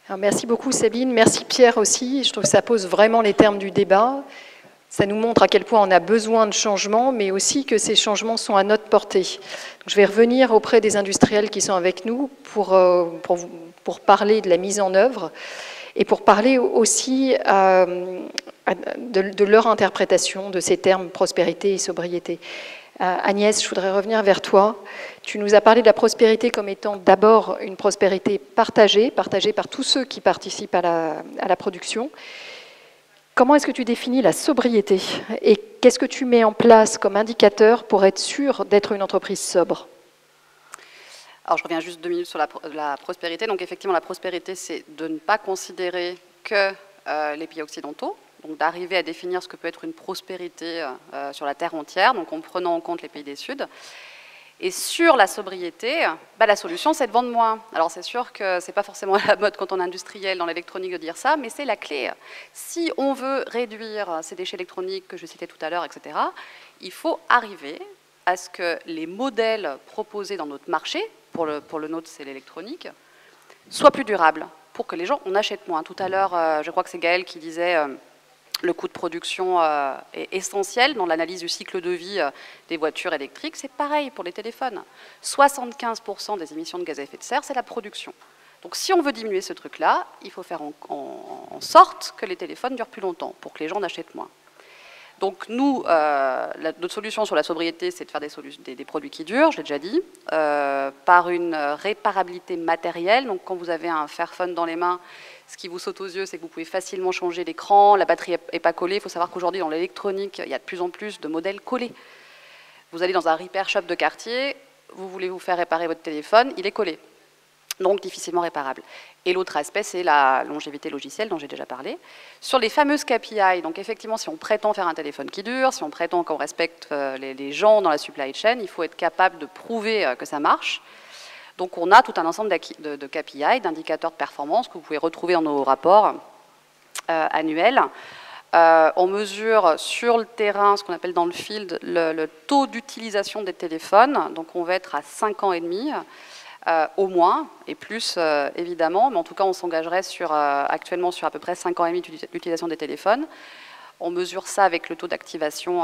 A: Alors, merci beaucoup Sabine, merci Pierre aussi. Je trouve que ça pose vraiment les termes du débat. Ça nous montre à quel point on a besoin de changements, mais aussi que ces changements sont à notre portée. Donc, je vais revenir auprès des industriels qui sont avec nous pour parler de la mise en œuvre et pour parler aussi de leur interprétation de ces termes prospérité et sobriété. Agnès, je voudrais revenir vers toi. Tu nous as parlé de la prospérité comme étant d'abord une prospérité partagée par tous ceux qui participent à la production. Comment est-ce que tu définis la sobriété et qu'est-ce que tu mets en place comme indicateur pour être sûr d'être une entreprise sobre ?
E: Alors je reviens juste 2 minutes sur la prospérité. Donc effectivement, la prospérité, c'est de ne pas considérer que les pays occidentaux, donc d'arriver à définir ce que peut être une prospérité sur la terre entière, donc en prenant en compte les pays du Sud. Et sur la sobriété, la solution, c'est de vendre moins. Alors c'est sûr que ce n'est pas forcément à la mode quand on est industriel dans l'électronique de dire ça, mais c'est la clé. Si on veut réduire ces déchets électroniques que je citais tout à l'heure, etc., il faut arriver à ce que les modèles proposés dans notre marché, pour le nôtre c'est l'électronique, soient plus durables, pour que les gens en achètent moins. Tout à l'heure, je crois que c'est Gaël qui disait le coût de production est essentiel dans l'analyse du cycle de vie des voitures électriques. C'est pareil pour les téléphones. 75% des émissions de gaz à effet de serre, c'est la production. Donc si on veut diminuer ce truc-là, il faut faire en sorte que les téléphones durent plus longtemps, pour que les gens en achètent moins. Donc nous, notre solution sur la sobriété, c'est de faire des produits qui durent, je l'ai déjà dit, par une réparabilité matérielle. Donc quand vous avez un Fairphone dans les mains, ce qui vous saute aux yeux, c'est que vous pouvez facilement changer l'écran, la batterie n'est pas collée. Il faut savoir qu'aujourd'hui, dans l'électronique, il y a de plus en plus de modèles collés. Vous allez dans un repair shop de quartier, vous voulez vous faire réparer votre téléphone, il est collé. Donc difficilement réparable. Et l'autre aspect, c'est la longévité logicielle dont j'ai déjà parlé. Sur les fameuses KPI, donc effectivement, si on prétend faire un téléphone qui dure, si on prétend qu'on respecte les gens dans la supply chain, il faut être capable de prouver que ça marche. Donc on a tout un ensemble de KPI, d'indicateurs de performance que vous pouvez retrouver dans nos rapports annuels. On mesure sur le terrain, ce qu'on appelle dans le field, le taux d'utilisation des téléphones. Donc on va être à 5 ans et demi. Au moins, et plus évidemment, mais en tout cas on s'engagerait actuellement sur à peu près 5 ans et demi d'utilisation des téléphones. On mesure ça avec le taux d'activation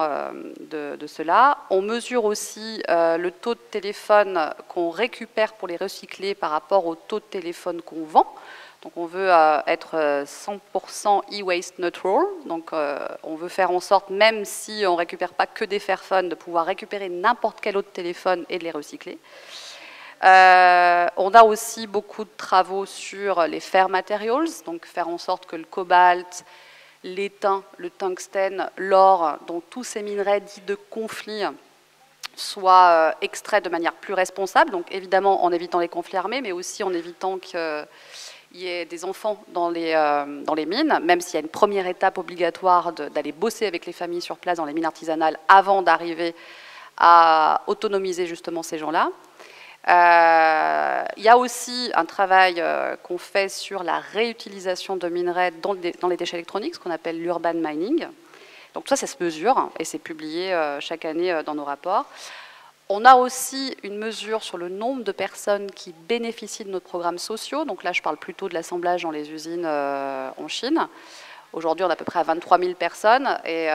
E: de cela. On mesure aussi le taux de téléphone qu'on récupère pour les recycler par rapport au taux de téléphone qu'on vend. Donc on veut être 100% e-waste neutral. Donc on veut faire en sorte, même si on ne récupère pas que des Fairphones, de pouvoir récupérer n'importe quel autre téléphone et de les recycler. On a aussi beaucoup de travaux sur les fair materials, donc faire en sorte que le cobalt, l'étain, le tungstène, l'or, donc tous ces minerais dits de conflit soient extraits de manière plus responsable, donc évidemment en évitant les conflits armés, mais aussi en évitant qu'il y ait des enfants dans les mines, même s'il y a une première étape obligatoire d'aller bosser avec les familles sur place dans les mines artisanales avant d'arriver à autonomiser justement ces gens-là. Il y a aussi un travail qu'on fait sur la réutilisation de minerais dans les déchets électroniques, ce qu'on appelle l'urban mining. Donc ça se mesure et c'est publié chaque année dans nos rapports. On a aussi une mesure sur le nombre de personnes qui bénéficient de nos programmes sociaux. Donc là, je parle plutôt de l'assemblage dans les usines en Chine. Aujourd'hui, on est à peu près à 23 000 personnes et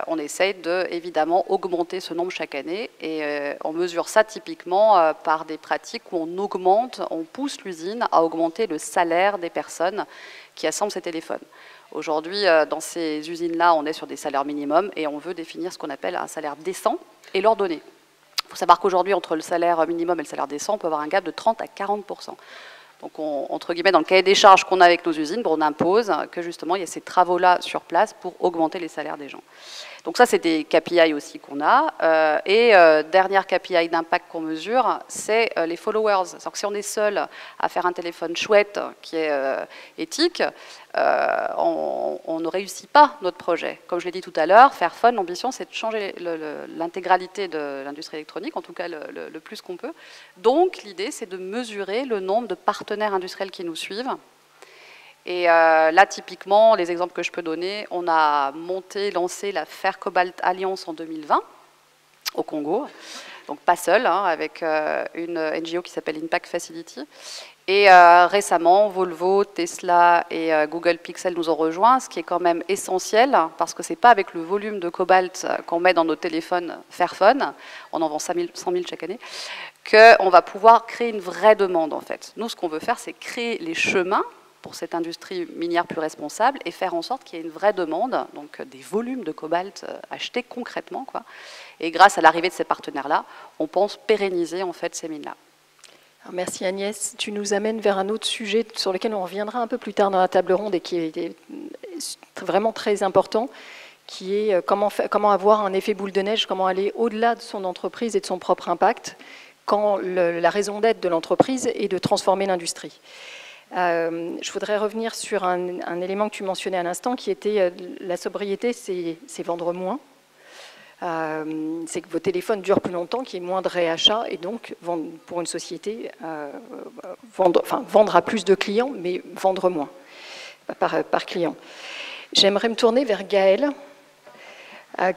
E: on essaye de, évidemment, augmenter ce nombre chaque année. Et on mesure ça typiquement par des pratiques où on pousse l'usine à augmenter le salaire des personnes qui assemblent ces téléphones. Aujourd'hui, dans ces usines-là, on est sur des salaires minimums et on veut définir ce qu'on appelle un salaire décent et leur donner. Il faut savoir qu'aujourd'hui, entre le salaire minimum et le salaire décent, on peut avoir un gap de 30 à 40%. Donc, entre guillemets, dans le cahier des charges qu'on a avec nos usines, on impose que justement, il y ait ces travaux-là sur place pour augmenter les salaires des gens. Donc ça, c'est des KPI aussi qu'on a. Dernière KPI d'impact qu'on mesure, c'est les followers. C'est-à-dire que si on est seul à faire un téléphone chouette qui est éthique, on ne réussit pas notre projet. Comme je l'ai dit tout à l'heure, Fairphone, l'ambition, c'est de changer l'intégralité de l'industrie électronique, en tout cas le plus qu'on peut. Donc l'idée, c'est de mesurer le nombre de partenaires industriels qui nous suivent. Et là, typiquement, les exemples que je peux donner, on a lancé la Fair Cobalt Alliance en 2020 au Congo. Donc pas seul, hein, avec une NGO qui s'appelle Impact Facility. Et récemment, Volvo, Tesla et Google Pixel nous ont rejoints, ce qui est quand même essentiel, parce que ce n'est pas avec le volume de cobalt qu'on met dans nos téléphones Fairphone, on en vend 100 000 chaque année, qu'on va pouvoir créer une vraie demande en fait. Nous, ce qu'on veut faire, c'est créer les chemins pour cette industrie minière plus responsable et faire en sorte qu'il y ait une vraie demande, donc des volumes de cobalt achetés concrètement, quoi. Et grâce à l'arrivée de ces partenaires-là, on pense pérenniser en fait ces mines-là.
A: Merci Agnès. Tu nous amènes vers un autre sujet sur lequel on reviendra un peu plus tard dans la table ronde et qui est vraiment très important, qui est comment avoir un effet boule de neige, comment aller au-delà de son entreprise et de son propre impact, quand la raison d'être de l'entreprise est de transformer l'industrie. Je voudrais revenir sur un élément que tu mentionnais à l'instant, qui était la sobriété, c'est vendre moins. C'est que vos téléphones durent plus longtemps, qu'il y ait moins de réachats, et donc, pour une société, vendre à plus de clients, mais vendre moins par client. J'aimerais me tourner vers Gaël,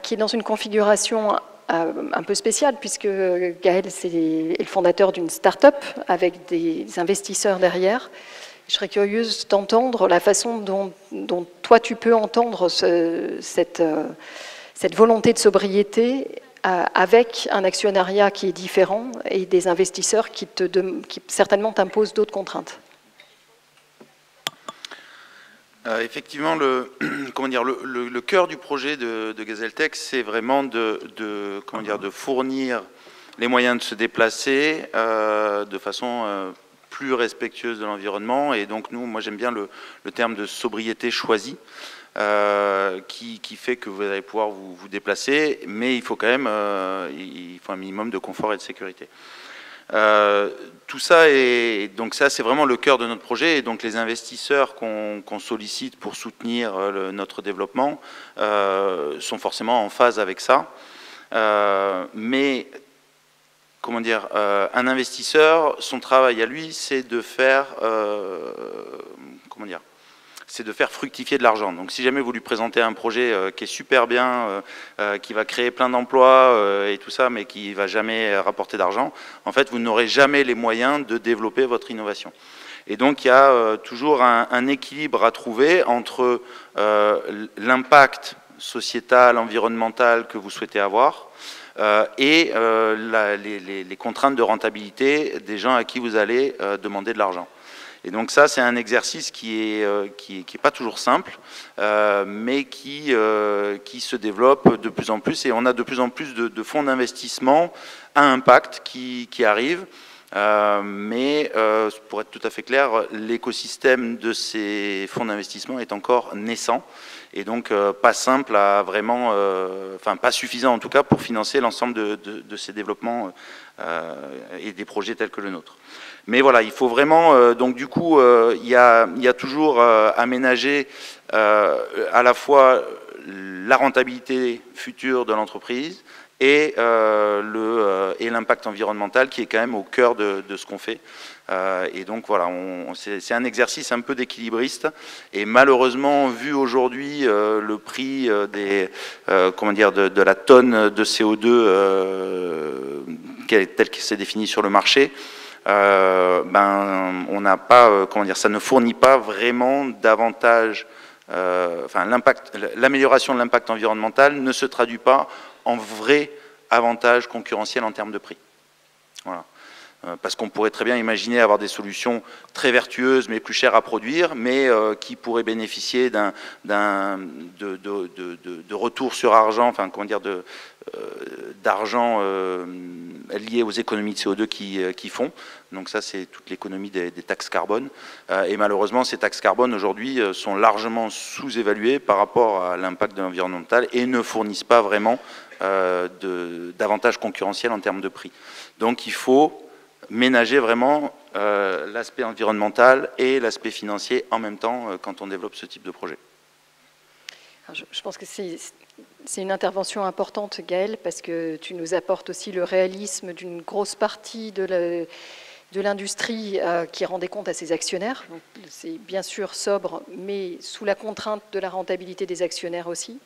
A: qui est dans une configuration un peu spéciale, puisque Gaël est le fondateur d'une start-up avec des investisseurs derrière. Je serais curieuse d'entendre la façon dont toi tu peux entendre cette volonté de sobriété avec un actionnariat qui est différent et des investisseurs qui certainement t'imposent d'autres contraintes.
B: Effectivement, le cœur du projet de Gazeltech, c'est vraiment de fournir les moyens de se déplacer de façon plus respectueuse de l'environnement. Et donc moi j'aime bien le terme de sobriété choisie, qui fait que vous allez pouvoir vous déplacer, mais il faut quand même il faut un minimum de confort et de sécurité. Tout ça, donc ça c'est vraiment le cœur de notre projet, et donc les investisseurs qu'on sollicite pour soutenir notre développement sont forcément en phase avec ça. Mais comment dire, un investisseur, son travail à lui, c'est de faire comment dire, c'est de faire fructifier de l'argent. Donc si jamais vous lui présentez un projet qui est super bien, qui va créer plein d'emplois et tout ça, mais qui ne va jamais rapporter d'argent, en fait, vous n'aurez jamais les moyens de développer votre innovation. Et donc il y a toujours un équilibre à trouver entre l'impact sociétal, environnemental que vous souhaitez avoir, et les contraintes de rentabilité des gens à qui vous allez demander de l'argent. Et donc ça, c'est un exercice qui est pas toujours simple, mais qui se développe de plus en plus, et on a de plus en plus de fonds d'investissement à impact qui arrivent. Mais pour être tout à fait clair, l'écosystème de ces fonds d'investissement est encore naissant, et donc pas simple à vraiment, enfin pas suffisant en tout cas pour financer l'ensemble de ces développements et des projets tels que le nôtre. Mais voilà, il faut vraiment, donc du coup, il y a toujours aménagé à la fois la rentabilité future de l'entreprise et l'impact environnemental qui est quand même au cœur de ce qu'on fait. Et donc voilà, c'est un exercice un peu d'équilibriste, et malheureusement, vu aujourd'hui le prix comment dire, de la tonne de CO2 tel qu'il s'est défini sur le marché, on n'a pas, comment dire, ça ne fournit pas vraiment davantage, enfin l'amélioration de l'impact environnemental ne se traduit pas en vrai avantage concurrentiel en termes de prix. Voilà. Parce qu'on pourrait très bien imaginer avoir des solutions très vertueuses mais plus chères à produire, mais qui pourraient bénéficier de retour sur argent, enfin comment dire, d'argent lié aux économies de CO2 qu'ils font. Donc ça, c'est toute l'économie des taxes carbone. Et malheureusement, ces taxes carbone aujourd'hui sont largement sous-évaluées par rapport à l'impact de l'environnemental et ne fournissent pas vraiment d'avantages concurrentiels en termes de prix. Donc il faut ménager vraiment l'aspect environnemental et l'aspect financier en même temps quand on développe ce type de projet.
A: Alors, je pense que c'est une intervention importante, Gaël, parce que tu nous apportes aussi le réalisme d'une grosse partie de l'industrie qui rend des comptes à ses actionnaires. C'est bien sûr sobre, mais sous la contrainte de la rentabilité des actionnaires aussi.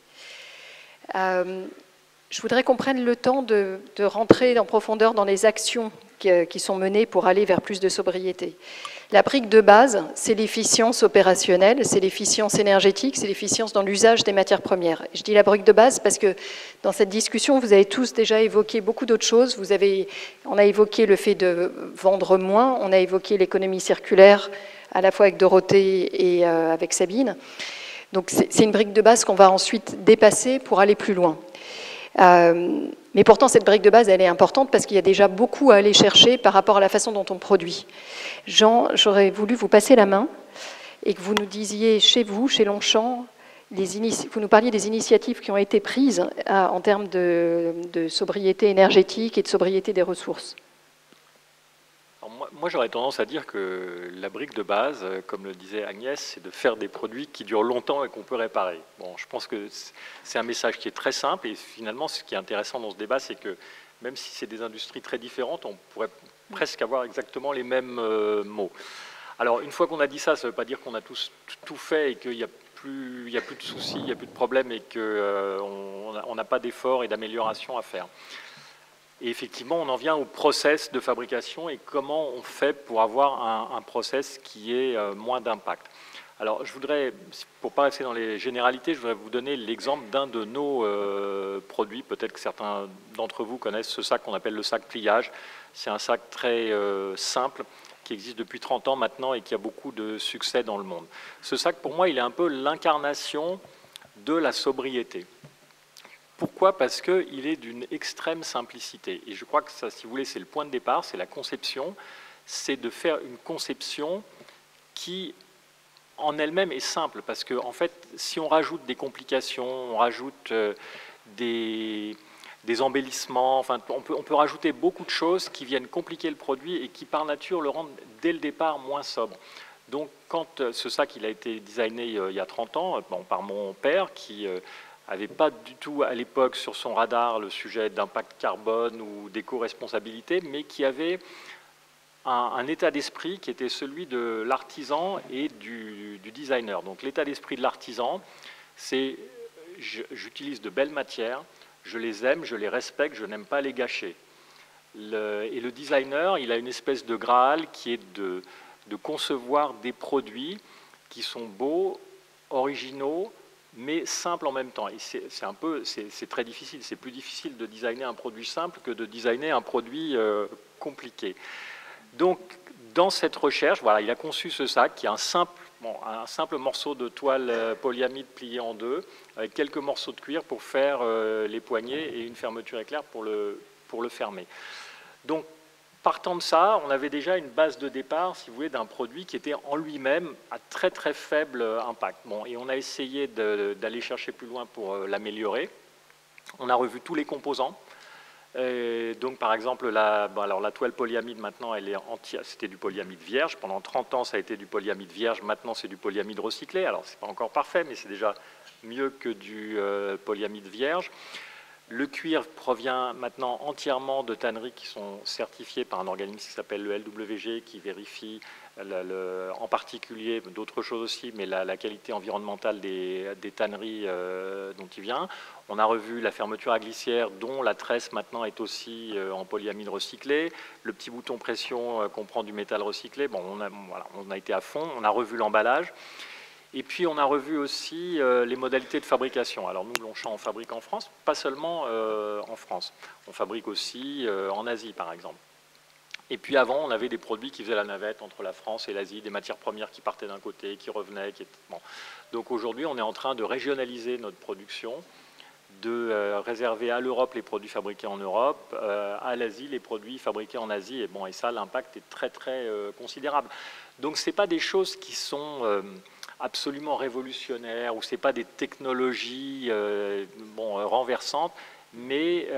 A: Je voudrais qu'on prenne le temps de rentrer en profondeur dans les actions qui sont menées pour aller vers plus de sobriété. La brique de base, c'est l'efficience opérationnelle, c'est l'efficience énergétique, c'est l'efficience dans l'usage des matières premières. Je dis la brique de base parce que dans cette discussion, vous avez tous déjà évoqué beaucoup d'autres choses. On a évoqué le fait de vendre moins, on a évoqué l'économie circulaire, à la fois avec Dorothée et avec Sabine. Donc c'est une brique de base qu'on va ensuite dépasser pour aller plus loin. Mais pourtant, cette brique de base, elle est importante parce qu'il y a déjà beaucoup à aller chercher par rapport à la façon dont on produit. Jean, j'aurais voulu vous passer la main et que vous nous disiez chez vous, chez Longchamp, vous nous parliez des initiatives qui ont été prises en termes de sobriété énergétique et de sobriété des ressources.
C: Moi, j'aurais tendance à dire que la brique de base, comme le disait Agnès, c'est de faire des produits qui durent longtemps et qu'on peut réparer. Bon, je pense que c'est un message qui est très simple, et finalement, ce qui est intéressant dans ce débat, c'est que même si c'est des industries très différentes, on pourrait presque avoir exactement les mêmes mots. Alors, une fois qu'on a dit ça, ça ne veut pas dire qu'on a tout fait et qu'il n'y a plus de soucis, il n'y a plus de problèmes et qu'on n'a pas d'efforts et d'amélioration à faire. Et effectivement, on en vient au process de fabrication et comment on fait pour avoir un process qui ait moins d'impact. Alors, je voudrais, pour ne pas rester dans les généralités, je voudrais vous donner l'exemple d'un de nos produits. Peut-être que certains d'entre vous connaissent ce sac qu'on appelle le sac pliage. C'est un sac très simple qui existe depuis 30 ans maintenant et qui a beaucoup de succès dans le monde. Ce sac, pour moi, il est un peu l'incarnation de la sobriété. Pourquoi? Parce qu'il est d'une extrême simplicité. Et je crois que ça, si vous voulez, c'est le point de départ, c'est la conception. C'est de faire une conception qui, en elle-même, est simple. Parce que, en fait, si on rajoute des complications, on rajoute des embellissements, enfin, on peut rajouter beaucoup de choses qui viennent compliquer le produit et qui, par nature, le rendent, dès le départ, moins sobre. Donc, quand ce sac il a été designé il y a 30 ans, par mon père, qui n'avait pas du tout à l'époque sur son radar le sujet d'impact carbone ou d'éco-responsabilité, mais qui avait un état d'esprit qui était celui de l'artisan et du designer. Donc l'état d'esprit de l'artisan, c'est j'utilise de belles matières, je les aime, je les respecte, je n'aime pas les gâcher. Et le designer, il a une espèce de graal qui est de concevoir des produits qui sont beaux, originaux, mais simples en même temps. Et c'est très difficile. C'est plus difficile de designer un produit simple que de designer un produit compliqué. Donc, dans cette recherche, voilà, il a conçu ce sac qui est un simple morceau de toile polyamide plié en deux, avec quelques morceaux de cuir pour faire les poignées et une fermeture éclair pour le fermer. Donc, partant de ça, on avait déjà une base de départ, si vous voulez, d'un produit qui était en lui-même à très très faible impact. Bon, et on a essayé d'aller chercher plus loin pour l'améliorer. On a revu tous les composants. Donc, par exemple, la toile polyamide, maintenant, elle est entière. C'était du polyamide vierge. Pendant 30 ans, ça a été du polyamide vierge. Maintenant, c'est du polyamide recyclé. Alors, c'est pas encore parfait, mais c'est déjà mieux que du polyamide vierge. Le cuir provient maintenant entièrement de tanneries qui sont certifiées par un organisme qui s'appelle le LWG, qui vérifie en particulier, d'autres choses aussi, mais la qualité environnementale des tanneries dont il vient. On a revu la fermeture à glissière, dont la tresse maintenant est aussi en polyamide recyclé. Le petit bouton pression comprend du métal recyclé. Bon, on a été à fond. On a revu l'emballage. Et puis, on a revu aussi les modalités de fabrication. Alors, nous, Longchamp, on fabrique en France, pas seulement en France. On fabrique aussi en Asie, par exemple. Et puis, avant, on avait des produits qui faisaient la navette entre la France et l'Asie, des matières premières qui partaient d'un côté, qui revenaient. Bon. Donc, aujourd'hui, on est en train de régionaliser notre production, de réserver à l'Europe les produits fabriqués en Europe, à l'Asie les produits fabriqués en Asie. Et ça, l'impact est très, très considérable. Donc, ce n'est pas des choses qui sont absolument révolutionnaires, ou ce n'est pas des technologies renversantes, mais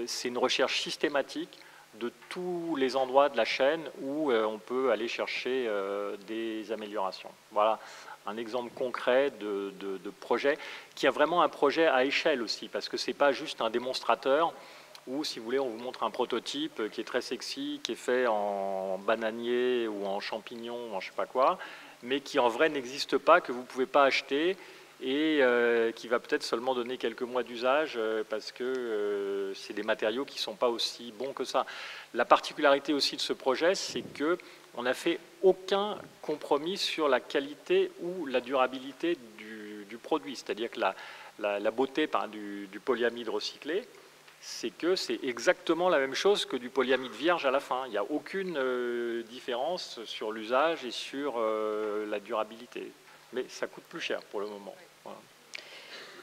C: c'est une recherche systématique de tous les endroits de la chaîne où on peut aller chercher des améliorations. Voilà un exemple concret de projet qui a vraiment un projet à échelle aussi, parce que ce n'est pas juste un démonstrateur où, si vous voulez, on vous montre un prototype qui est très sexy, qui est fait en bananier ou en champignon, en je ne sais pas quoi, mais qui en vrai n'existe pas, que vous ne pouvez pas acheter et qui va peut-être seulement donner quelques mois d'usage parce que c'est des matériaux qui ne sont pas aussi bons que ça. La particularité aussi de ce projet, c'est qu'on n'a fait aucun compromis sur la qualité ou la durabilité du produit. C'est-à-dire que la beauté du polyamide recyclé, c'est que c'est exactement la même chose que du polyamide vierge à la fin. Il n'y a aucune différence sur l'usage et sur la durabilité. Mais ça coûte plus cher pour le moment. Voilà.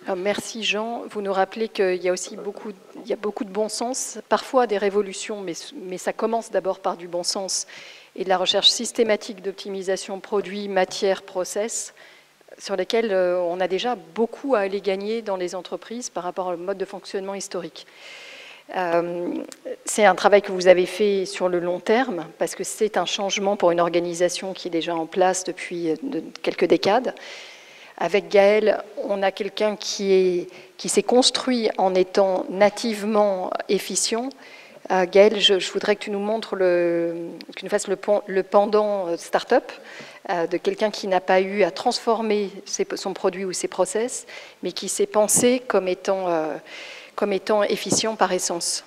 A: Alors, merci Jean. Vous nous rappelez qu'il y a aussi beaucoup de bon sens, parfois des révolutions, mais ça commence d'abord par du bon sens et de la recherche systématique d'optimisation produits, matières, process, sur lesquels on a déjà beaucoup à aller gagner dans les entreprises par rapport au mode de fonctionnement historique. C'est un travail que vous avez fait sur le long terme, parce que c'est un changement pour une organisation qui est déjà en place depuis quelques décades. Avec Gaël, on a quelqu'un qui s'est construit en étant nativement efficient. Gaël, je voudrais que tu nous montres, que tu nous fasses le pendant start-up de quelqu'un qui n'a pas eu à transformer son produit ou ses process, mais qui s'est pensé comme étant efficient par essence.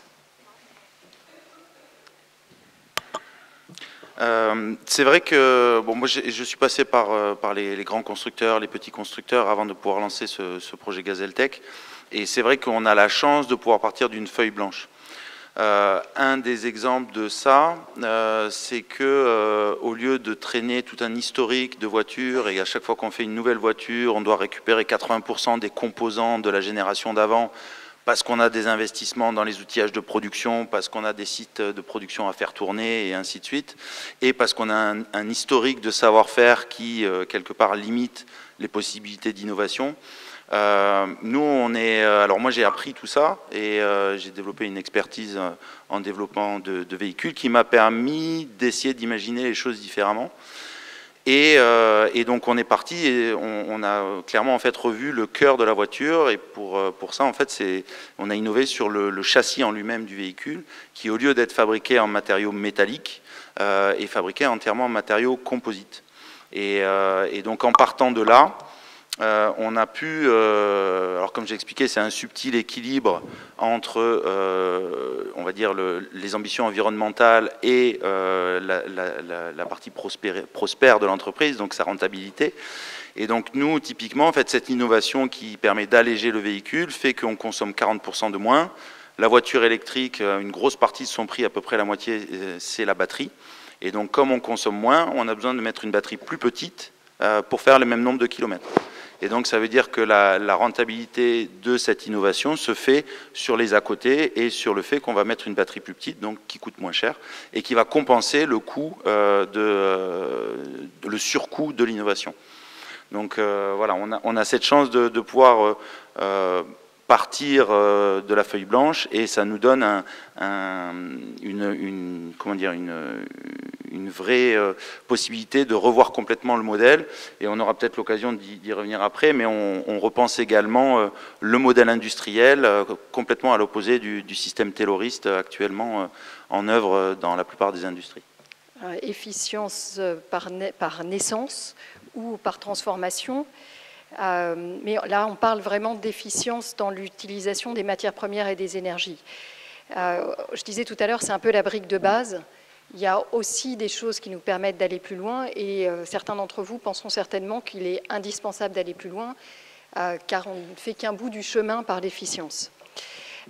B: C'est vrai que moi je suis passé par les grands constructeurs, les petits constructeurs avant de pouvoir lancer ce projet Gazeltech, et c'est vrai qu'on a la chance de pouvoir partir d'une feuille blanche. Un des exemples de ça, c'est que au lieu de traîner tout un historique de voitures et à chaque fois qu'on fait une nouvelle voiture, on doit récupérer 80% des composants de la génération d'avant parce qu'on a des investissements dans les outillages de production, parce qu'on a des sites de production à faire tourner et ainsi de suite, et parce qu'on a un historique de savoir-faire qui, quelque part, limite les possibilités d'innovation. Nous, alors moi j'ai appris tout ça et j'ai développé une expertise en développement de véhicules qui m'a permis d'essayer d'imaginer les choses différemment. Et donc on est parti et on a clairement en fait revu le cœur de la voiture et pour ça en fait on a innové sur le châssis en lui-même du véhicule qui au lieu d'être fabriqué en matériaux métalliques est fabriqué entièrement en matériaux composites. Et donc en partant de là, on a pu, alors comme j'ai expliqué, c'est un subtil équilibre entre, on va dire, les ambitions environnementales et la partie prospère de l'entreprise, donc sa rentabilité. Et donc nous, typiquement, en fait, cette innovation qui permet d'alléger le véhicule fait qu'on consomme 40% de moins. La voiture électrique, une grosse partie de son prix, à peu près la moitié, c'est la batterie. Et donc comme on consomme moins, on a besoin de mettre une batterie plus petite pour faire le même nombre de kilomètres. Et donc ça veut dire que la rentabilité de cette innovation se fait sur les à-côté et sur le fait qu'on va mettre une batterie plus petite, donc qui coûte moins cher, et qui va compenser le coût le surcoût de l'innovation. Donc voilà, on a cette chance de pouvoir partir de la feuille blanche et ça nous donne une vraie possibilité de revoir complètement le modèle et on aura peut-être l'occasion d'y revenir après, mais on repense également le modèle industriel complètement à l'opposé du système tayloriste actuellement en œuvre dans la plupart des industries.
A: Efficience par naissance ou par transformation. Mais là, on parle vraiment d'efficience dans l'utilisation des matières premières et des énergies. Je disais tout à l'heure, c'est un peu la brique de base. Il y a aussi des choses qui nous permettent d'aller plus loin et certains d'entre vous penseront certainement qu'il est indispensable d'aller plus loin car on ne fait qu'un bout du chemin par l'efficience.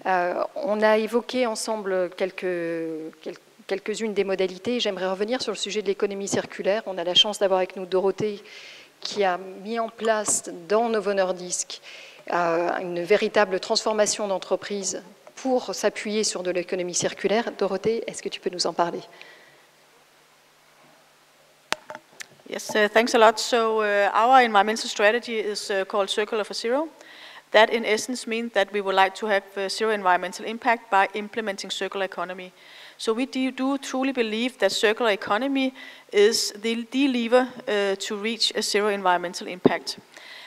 A: On a évoqué ensemble quelques-unes des modalités. J'aimerais revenir sur le sujet de l'économie circulaire. On a la chance d'avoir avec nous Dorothée qui a mis en place dans Novo Nordisk une véritable transformation d'entreprise pour s'appuyer sur de l'économie circulaire. Dorothée, est-ce que tu peux nous en parler?
D: Yes, thanks a lot. So our environmental strategy is called Circular for Zero. That in essence means that we would like to have zero environmental impact by implementing circular economy. So we do truly believe that circular economy is the lever to reach a zero environmental impact.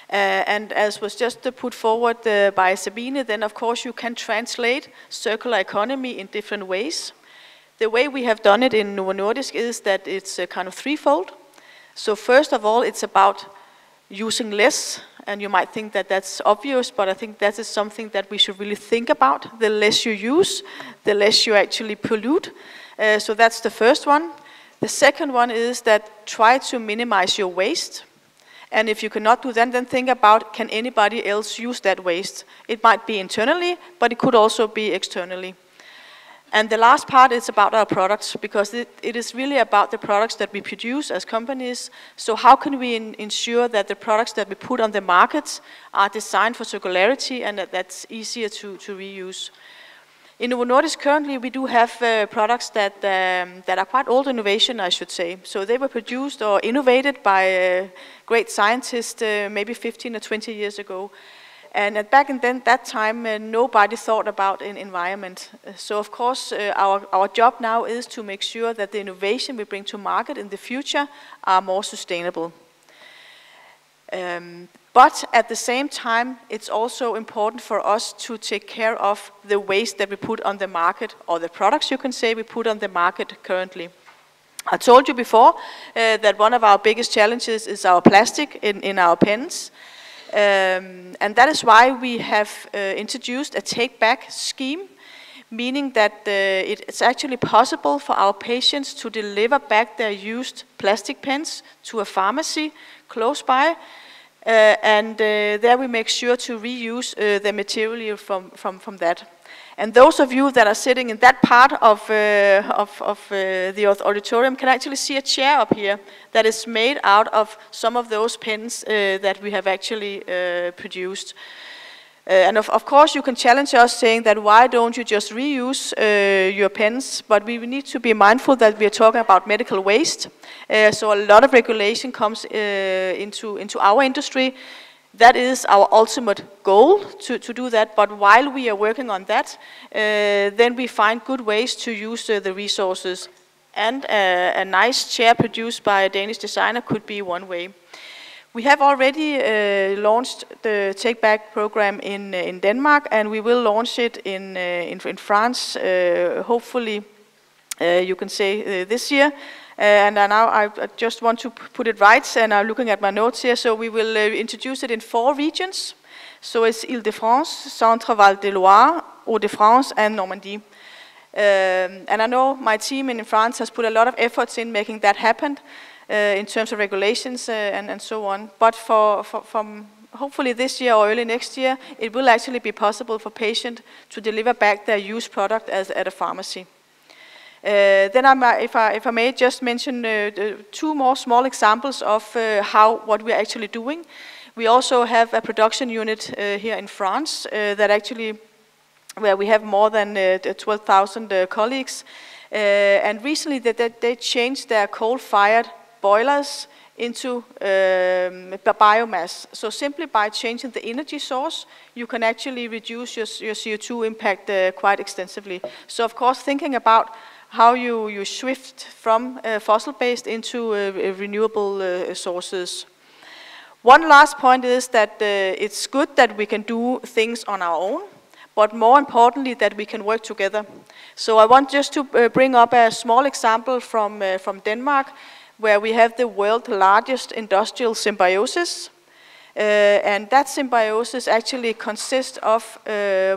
D: And as was just put forward by Sabine, then of course you can translate circular economy in different ways. The way we have done it in Novo Nordisk is that it's kind of threefold. So first of all, it's about using less. And you might think that that's obvious, but I think that is something that we should really think about. The less you use, the less you actually pollute. So that's the first one. The second one is that try to minimize your waste. And if you cannot do that, then think about, can anybody else use that waste? It might be internally, but it could also be externally. And the last part is about our products, because it is really about the products that we produce as companies. So how can we ensure that the products that we put on the market are designed for circularity and that's easier to reuse? In Novo Nordisk currently we do have products that are quite old innovation, I should say. So they were produced or innovated by great scientists maybe 15 or 20 years ago. And back in that time, nobody thought about an environment. So of course, our job now is to make sure that the innovation we bring to market in the future are more sustainable. But at the same time, it's also important for us to take care of the waste that we put on the market, or the products, you can say, we put on the market currently. I told you before that one of our biggest challenges is our plastic in our pens. And that is why we have introduced a take-back scheme, meaning that it's actually possible for our patients to deliver back their used plastic pens to a pharmacy close by, and there we make sure to reuse the material from that. And those of you that are sitting in that part of the auditorium can actually see a chair up here that is made out of some of those pens that we have actually produced. And of course you can challenge us saying that why don't you just reuse your pens, but we need to be mindful that we are talking about medical waste. So a lot of regulation comes into our industry. That is our ultimate goal to do that, but while we are working on that, then we find good ways to use the resources. And a nice chair produced by a Danish designer could be one way. We have already launched the Take Back program in Denmark, and we will launch it in France, hopefully, you can say, this year. And now I just want to put it right, and I'm looking at my notes here. So we will introduce it in 4 regions. So it's Île-de-France, Centre-Val de Loire, Hauts-de-France, and Normandy. And I know my team in France has put a lot of efforts in making that happen in terms of regulations and so on. But from hopefully this year or early next year, it will actually be possible for patients to deliver back their used product at a pharmacy. Then if I may just mention 2 more small examples of what we are actually doing. We also have a production unit here in France that actually, where we have more than 12,000 colleagues. And recently they changed their coal-fired boilers into biomass. So simply by changing the energy source, you can actually reduce your CO2 impact quite extensively. So of course, thinking about how you shift from fossil-based into renewable sources. One last point is that it's good that we can do things on our own, but more importantly that we can work together. So I want just to bring up a small example from Denmark, where we have the world's largest industrial symbiosis. And that symbiosis actually consists of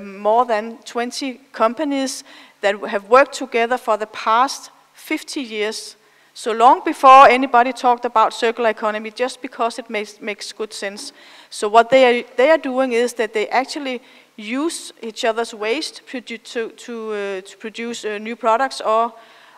D: more than 20 companies that have worked together for the past 50 years. So long before anybody talked about circular economy, just because it makes good sense. So what they are doing is that they actually use each other's waste to produce new products or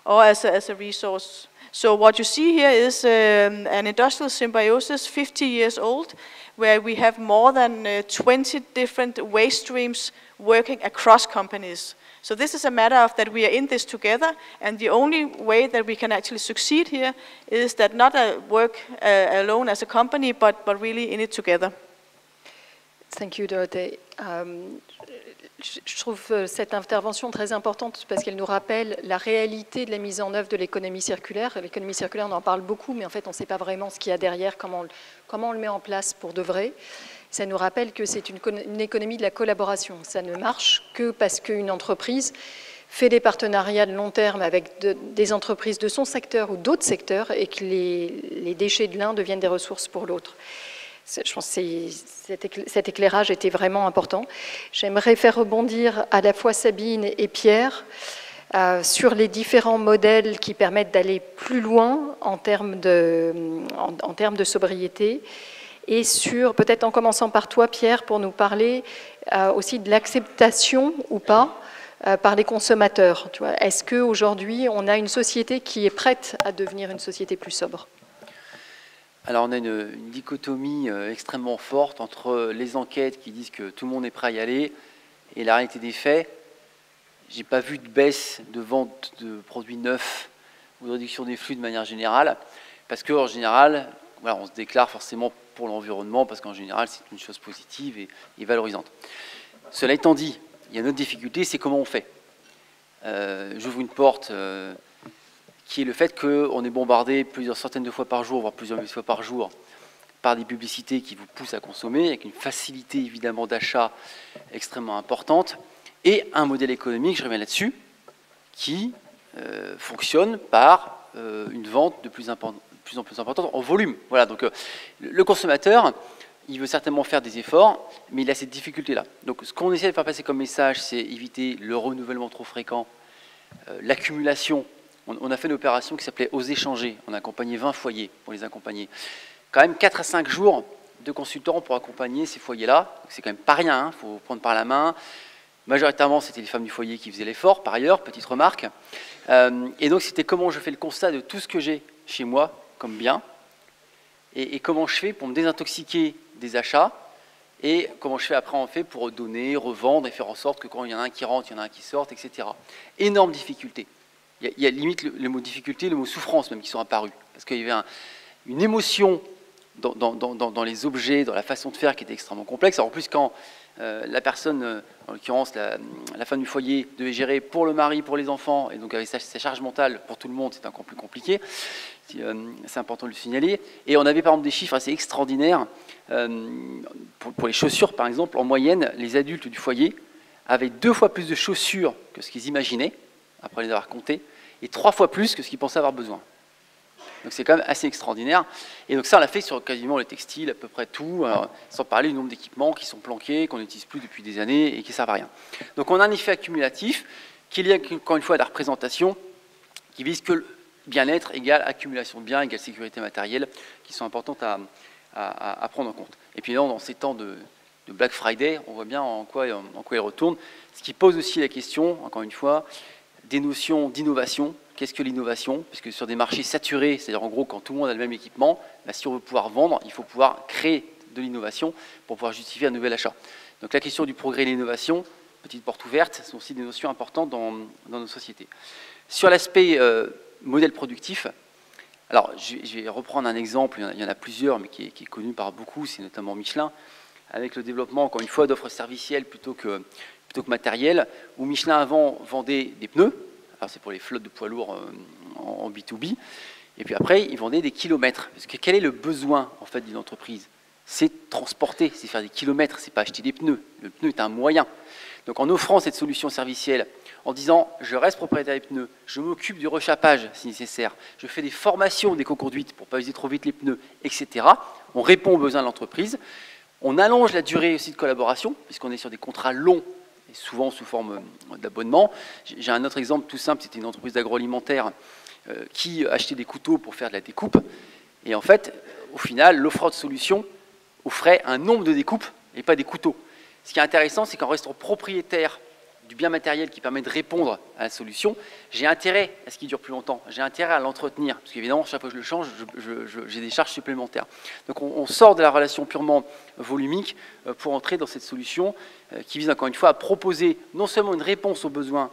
D: as a resource. So what you see here is an industrial symbiosis, 50 years old, where we have more than 20 different waste streams working across companies. So this is a matter of that we are in this together, and the only way that we can actually succeed here is that not work alone as a company, but really in it together.
A: Thank you, Dorothée. Je trouve cette intervention très importante parce qu'elle nous rappelle la réalité de la mise en œuvre de l'économie circulaire. L'économie circulaire, on en parle beaucoup, mais en fait, on ne sait pas vraiment ce qu'il y a derrière, comment on le met en place pour de vrai. Ça nous rappelle que c'est une économie de la collaboration. Ça ne marche que parce qu'une entreprise fait des partenariats de long terme avec des entreprises de son secteur ou d'autres secteurs et que les déchets de l'un deviennent des ressources pour l'autre. Je pense que cet éclairage était vraiment important. J'aimerais faire rebondir à la fois Sabine et Pierre sur les différents modèles qui permettent d'aller plus loin en termes de sobriété et sur, peut-être en commençant par toi Pierre, pour nous parler aussi de l'acceptation ou pas par les consommateurs. Est-ce qu'aujourd'hui on a une société qui est prête à devenir une société plus sobre ?
F: Alors on a une dichotomie extrêmement forte entre les enquêtes qui disent que tout le monde est prêt à y aller et la réalité des faits. Je n'ai pas vu de baisse de vente de produits neufs ou de réduction des flux de manière générale, parce qu'en général, voilà, on se déclare forcément pour l'environnement, parce qu'en général c'est une chose positive et valorisante. Cela étant dit, il y a une autre difficulté, c'est comment on fait. J'ouvre une porte qui est le fait qu'on est bombardé plusieurs centaines de fois par jour, voire plusieurs milliers de fois par jour, par des publicités qui vous poussent à consommer, avec une facilité évidemment d'achat extrêmement importante, et un modèle économique, je reviens là-dessus, qui fonctionne par une vente de plus en plus importante en volume. Voilà, donc le consommateur, il veut certainement faire des efforts, mais il a cette difficulté-là. Donc ce qu'on essaie de faire passer comme message, c'est éviter le renouvellement trop fréquent, l'accumulation. On a fait une opération qui s'appelait « Oser changer ». On a accompagné 20 foyers pour les accompagner. Quand même 4 à 5 jours de consultants pour accompagner ces foyers-là. C'est quand même pas rien, il faut prendre par la main. Majoritairement, c'était les femmes du foyer qui faisaient l'effort, par ailleurs, petite remarque. Et donc, c'était comment je fais le constat de tout ce que j'ai chez moi comme bien, et comment je fais pour me désintoxiquer des achats, et comment je fais après en fait pour donner, revendre, et faire en sorte que quand il y en a un qui rentre, il y en a un qui sort, etc. Énorme difficulté. Il y a limite le mot difficulté, le mot souffrance même qui sont apparus. Parce qu'il y avait une émotion dans les objets, dans la façon de faire qui était extrêmement complexe. Alors en plus, quand la personne, en l'occurrence la femme du foyer, devait gérer pour le mari, pour les enfants, et donc avec sa charge mentale pour tout le monde, c'est encore plus compliqué. C'est important de le signaler. Et on avait par exemple des chiffres assez extraordinaires. Pour les chaussures, par exemple, en moyenne, les adultes du foyer avaient 2 fois plus de chaussures que ce qu'ils imaginaient, après les avoir comptées, et 3 fois plus que ce qu'ils pensaient avoir besoin. Donc c'est quand même assez extraordinaire. Et donc ça, on l'a fait sur quasiment les textiles, à peu près tout, alors, sans parler du nombre d'équipements qui sont planqués, qu'on n'utilise plus depuis des années et qui ne servent à rien. Donc on a un effet accumulatif qui est lié, encore une fois, à la représentation, qui vise que le bien-être égale accumulation de biens, égale sécurité matérielle, qui sont importantes à prendre en compte. Et puis là, dans ces temps de Black Friday, on voit bien en quoi il retourne, ce qui pose aussi la question, encore une fois, des notions d'innovation. Qu'est-ce que l'innovation? Parce que sur des marchés saturés, c'est-à-dire en gros quand tout le monde a le même équipement, bah, si on veut pouvoir vendre, il faut pouvoir créer de l'innovation pour pouvoir justifier un nouvel achat. Donc la question du progrès et l'innovation, petite porte ouverte, sont aussi des notions importantes dans nos sociétés. Sur l'aspect modèle productif, alors je vais reprendre un exemple, il y en a plusieurs, mais qui est connu par beaucoup, c'est notamment Michelin, avec le développement, encore une fois, d'offres servicielles plutôt que matérielles, où Michelin avant vendait des pneus, alors c'est pour les flottes de poids lourds en B2B, et puis après, ils vendaient des kilomètres. Parce que quel est le besoin en fait d'une entreprise? C'est transporter, c'est faire des kilomètres, c'est pas acheter des pneus. Le pneu est un moyen. Donc en offrant cette solution servicielle, en disant je reste propriétaire des pneus, je m'occupe du rechapage si nécessaire, je fais des formations d'éco-conduite pour ne pas user trop vite les pneus, etc. On répond aux besoins de l'entreprise. On allonge la durée aussi de collaboration, puisqu'on est sur des contrats longs, et souvent sous forme d'abonnement. J'ai un autre exemple tout simple, c'était une entreprise d'agroalimentaire qui achetait des couteaux pour faire de la découpe. Et en fait, au final, l'offre de solution offrait un nombre de découpes et pas des couteaux. Ce qui est intéressant, c'est qu'en restant propriétaire du bien matériel qui permet de répondre à la solution, j'ai intérêt à ce qu'il dure plus longtemps, j'ai intérêt à l'entretenir, parce qu'évidemment, chaque fois que je le change, j'ai des charges supplémentaires. Donc on sort de la relation purement volumique pour entrer dans cette solution qui vise encore une fois à proposer non seulement une réponse aux besoins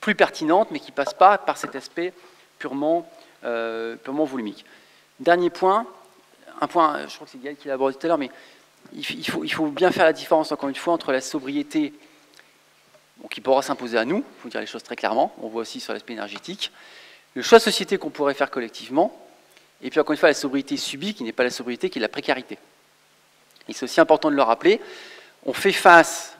F: plus pertinente, mais qui ne passe pas par cet aspect purement volumique. Dernier point, un point, je crois que c'est Gaël qui l'a abordé tout à l'heure, mais il faut bien faire la différence, encore une fois, entre la sobriété qui pourra s'imposer à nous, il faut dire les choses très clairement, on voit aussi sur l'aspect énergétique, le choix de société qu'on pourrait faire collectivement, et puis encore une fois la sobriété subie, qui n'est pas la sobriété, qui est la précarité. Et c'est aussi important de le rappeler, on fait face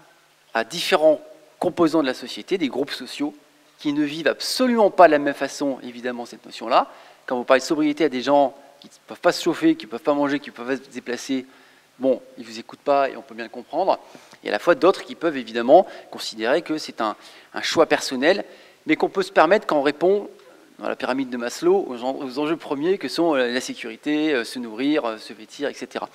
F: à différents composants de la société, des groupes sociaux, qui ne vivent absolument pas de la même façon, évidemment, cette notion-là. Quand vous parlez de sobriété à des gens qui ne peuvent pas se chauffer, qui ne peuvent pas manger, qui ne peuvent pas se déplacer, bon, ils ne vous écoutent pas et on peut bien le comprendre. Et à la fois d'autres qui peuvent évidemment considérer que c'est un choix personnel, mais qu'on peut se permettre quand on répond, dans la pyramide de Maslow, aux enjeux premiers que sont la sécurité, se nourrir, se vêtir, etc.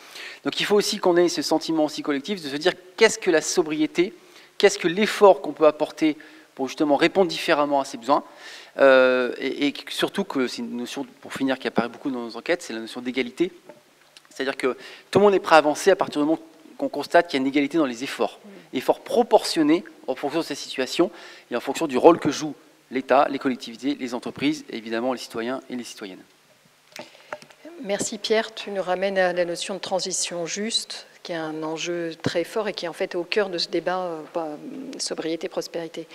F: Donc il faut aussi qu'on ait ce sentiment aussi collectif de se dire qu'est-ce que la sobriété, qu'est-ce que l'effort qu'on peut apporter pour justement répondre différemment à ces besoins, et surtout que c'est une notion, pour finir, qui apparaît beaucoup dans nos enquêtes, c'est la notion d'égalité. C'est-à-dire que tout le monde est prêt à avancer à partir du moment qu'on constate qu'il y a une égalité dans les efforts. Efforts proportionnés en fonction de sa situation et en fonction du rôle que jouent l'État, les collectivités, les entreprises et évidemment les citoyens et les citoyennes.
A: Merci Pierre, tu nous ramènes à la notion de transition juste, qui est un enjeu très fort et qui est en fait au cœur de ce débat sobriété-prospérité.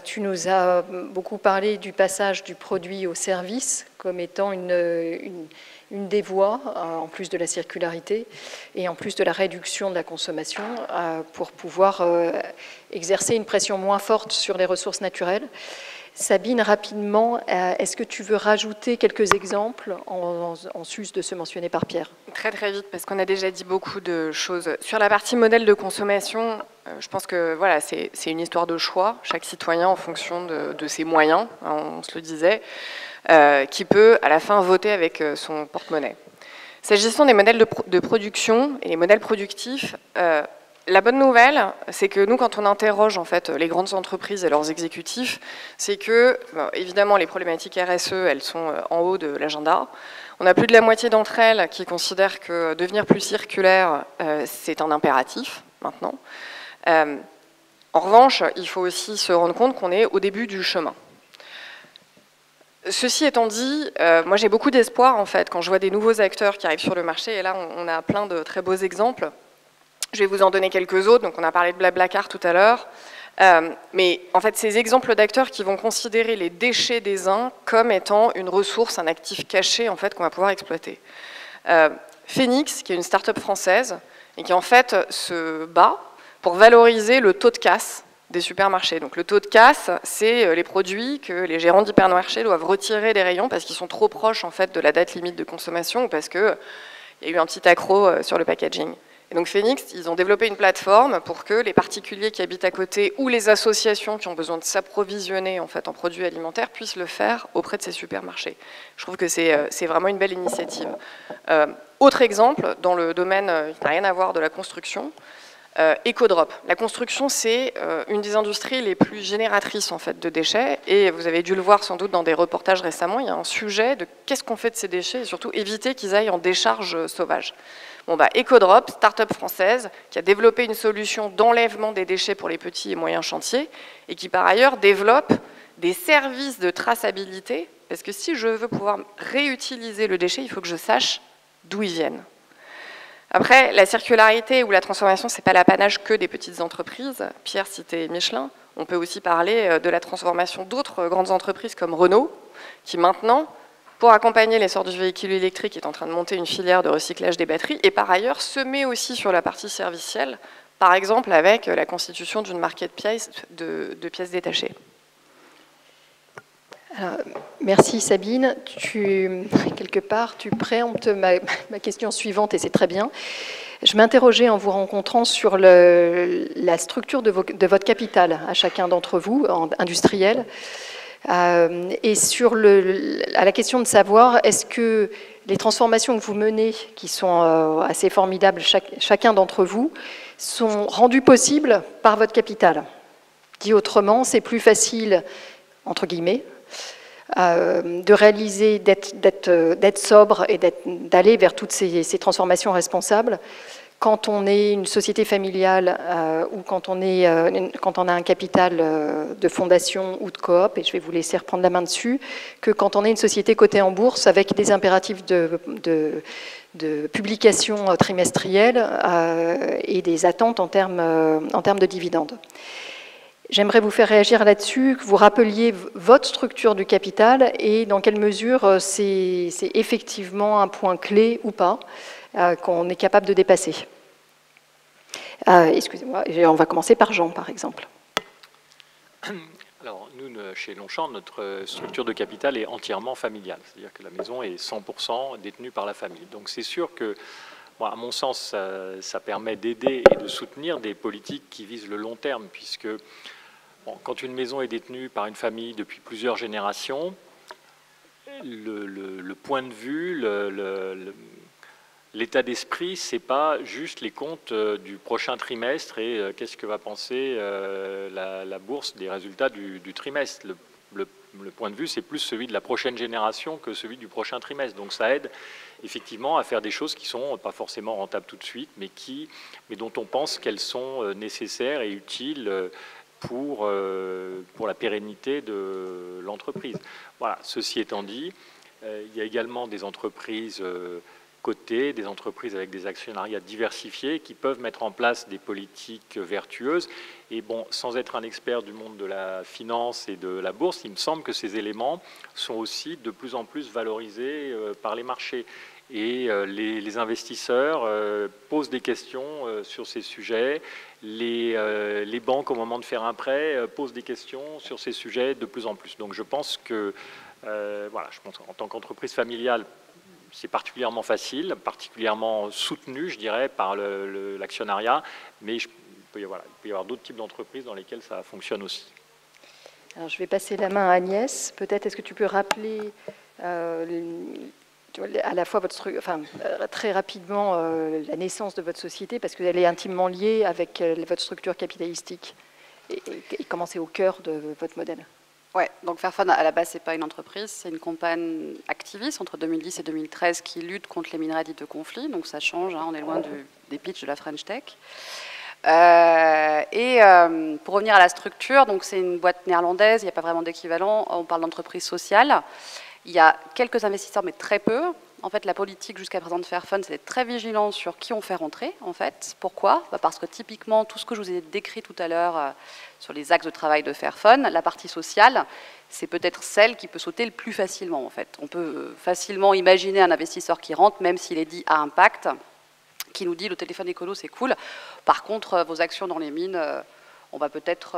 A: Tu nous as beaucoup parlé du passage du produit au service comme étant une des voies, en plus de la circularité et en plus de la réduction de la consommation, pour pouvoir exercer une pression moins forte sur les ressources naturelles. Sabine, rapidement, est-ce que tu veux rajouter quelques exemples en sus de ceux mentionnés par Pierre?
G: Très très vite, parce qu'on a déjà dit beaucoup de choses. Sur la partie modèle de consommation, je pense que voilà, c'est une histoire de choix, chaque citoyen en fonction de ses moyens, on se le disait, qui peut à la fin voter avec son porte-monnaie. S'agissant des modèles de production et les modèles productifs, La bonne nouvelle, c'est que nous, quand on interroge en fait les grandes entreprises et leurs exécutifs, c'est que, bon, évidemment, les problématiques RSE, elles sont en haut de l'agenda. On a plus de la moitié d'entre elles qui considèrent que devenir plus circulaire, c'est un impératif maintenant. En revanche, il faut aussi se rendre compte qu'on est au début du chemin. Ceci étant dit, moi j'ai beaucoup d'espoir en fait quand je vois des nouveaux acteurs qui arrivent sur le marché, et là on a plein de très beaux exemples. Je vais vous en donner quelques autres, donc on a parlé de Blablacar tout à l'heure, mais en fait ces exemples d'acteurs qui vont considérer les déchets des uns comme étant une ressource, un actif caché en fait qu'on va pouvoir exploiter. Phoenix, qui est une start-up française, et qui en fait se bat pour valoriser le taux de casse des supermarchés. Donc le taux de casse, c'est les produits que les gérants d'hypermarchés doivent retirer des rayons parce qu'ils sont trop proches en fait de la date limite de consommation ou parce qu'il y a eu un petit accroc sur le packaging. Et donc Phoenix, ils ont développé une plateforme pour que les particuliers qui habitent à côté ou les associations qui ont besoin de s'approvisionner en fait en produits alimentaires puissent le faire auprès de ces supermarchés. Je trouve que c'est vraiment une belle initiative. Autre exemple, dans le domaine qui n'a rien à voir de la construction, EcoDrop. La construction, c'est une des industries les plus génératrices en fait, de déchets, et vous avez dû le voir sans doute dans des reportages récemment, il y a un sujet de qu'est-ce qu'on fait de ces déchets, et surtout éviter qu'ils aillent en décharge sauvage. Bon, bah, EcoDrop, start-up française, qui a développé une solution d'enlèvement des déchets pour les petits et moyens chantiers, et qui par ailleurs développe des services de traçabilité, parce que si je veux pouvoir réutiliser le déchet, il faut que je sache d'où ils viennent. Après, la circularité ou la transformation, ce n'est pas l'apanage que des petites entreprises. Pierre citait Michelin. On peut aussi parler de la transformation d'autres grandes entreprises comme Renault, qui maintenant, pour accompagner l'essor du véhicule électrique, est en train de monter une filière de recyclage des batteries et par ailleurs se met aussi sur la partie servicielle, par exemple avec la constitution d'une marketplace de pièces détachées.
A: Alors, merci Sabine. Quelque part, tu préemptes ma question suivante et c'est très bien. Je m'interrogeais en vous rencontrant sur la structure de votre capital à chacun d'entre vous, industriel, et sur à la question de savoir est-ce que les transformations que vous menez, qui sont assez formidables chacun d'entre vous, sont rendues possibles par votre capital. Dit autrement, c'est plus facile, entre guillemets, de réaliser, d'être sobre et d'aller vers toutes ces transformations responsables quand on est une société familiale ou quand on a un capital de fondation ou de coop, et je vais vous laisser reprendre la main dessus, que quand on est une société cotée en bourse avec des impératifs de publication trimestrielle et des attentes en termes de dividendes. J'aimerais vous faire réagir là-dessus, que vous rappeliez votre structure du capital et dans quelle mesure c'est effectivement un point clé ou pas qu'on est capable de dépasser. Excusez-moi, on va commencer par Jean, par exemple.
C: Alors, nous, chez Longchamp, notre structure de capital est entièrement familiale. C'est-à-dire que la maison est 100% détenue par la famille. Donc, c'est sûr que, bon, à mon sens, ça permet d'aider et de soutenir des politiques qui visent le long terme, puisque bon, quand une maison est détenue par une famille depuis plusieurs générations, le point de vue, l'état d'esprit, c'est pas juste les comptes du prochain trimestre et qu'est-ce que va penser la bourse des résultats du trimestre. Le point de vue, c'est plus celui de la prochaine génération que celui du prochain trimestre. Donc ça aide effectivement à faire des choses qui sont pas forcément rentables tout de suite, mais dont on pense qu'elles sont nécessaires et utiles pour la pérennité de l'entreprise. Voilà. Ceci étant dit, il y a également des entreprises cotées, des entreprises avec des actionnariats diversifiés qui peuvent mettre en place des politiques vertueuses. Et bon, sans être un expert du monde de la finance et de la bourse, il me semble que ces éléments sont aussi de plus en plus valorisés par les marchés. Et les investisseurs posent des questions sur ces sujets. Les banques, au moment de faire un prêt, posent des questions sur ces sujets de plus en plus. Donc je pense que, voilà, je pense qu'en tant qu'entreprise familiale, c'est particulièrement facile, particulièrement soutenu, je dirais, par l'actionnariat, mais il peut y avoir d'autres types d'entreprises dans lesquelles ça fonctionne aussi.
A: Alors, je vais passer la main à Agnès. Peut-être est-ce que tu peux rappeler à la fois très rapidement la naissance de votre société, parce qu'elle est intimement liée avec votre structure capitalistique et comment c'est au cœur de votre modèle.
E: Ouais, donc Fairphone, à la base, c'est pas une entreprise, c'est une campagne activiste entre 2010 et 2013 qui lutte contre les minerais dits de conflit, donc ça change, hein, on est loin des pitchs de la French Tech. Pour revenir à la structure, donc c'est une boîte néerlandaise, il n'y a pas vraiment d'équivalent, on parle d'entreprise sociale. Il y a quelques investisseurs, mais très peu. En fait, la politique jusqu'à présent de Fairphone, c'est d'être très vigilant sur qui on fait rentrer, en fait. Pourquoi ? Parce que typiquement, tout ce que je vous ai décrit tout à l'heure sur les axes de travail de Fairphone, la partie sociale, c'est peut-être celle qui peut sauter le plus facilement, en fait. On peut facilement imaginer un investisseur qui rentre, même s'il est dit à impact, qui nous dit le téléphone écolo, c'est cool. Par contre, vos actions dans les mines... on va peut-être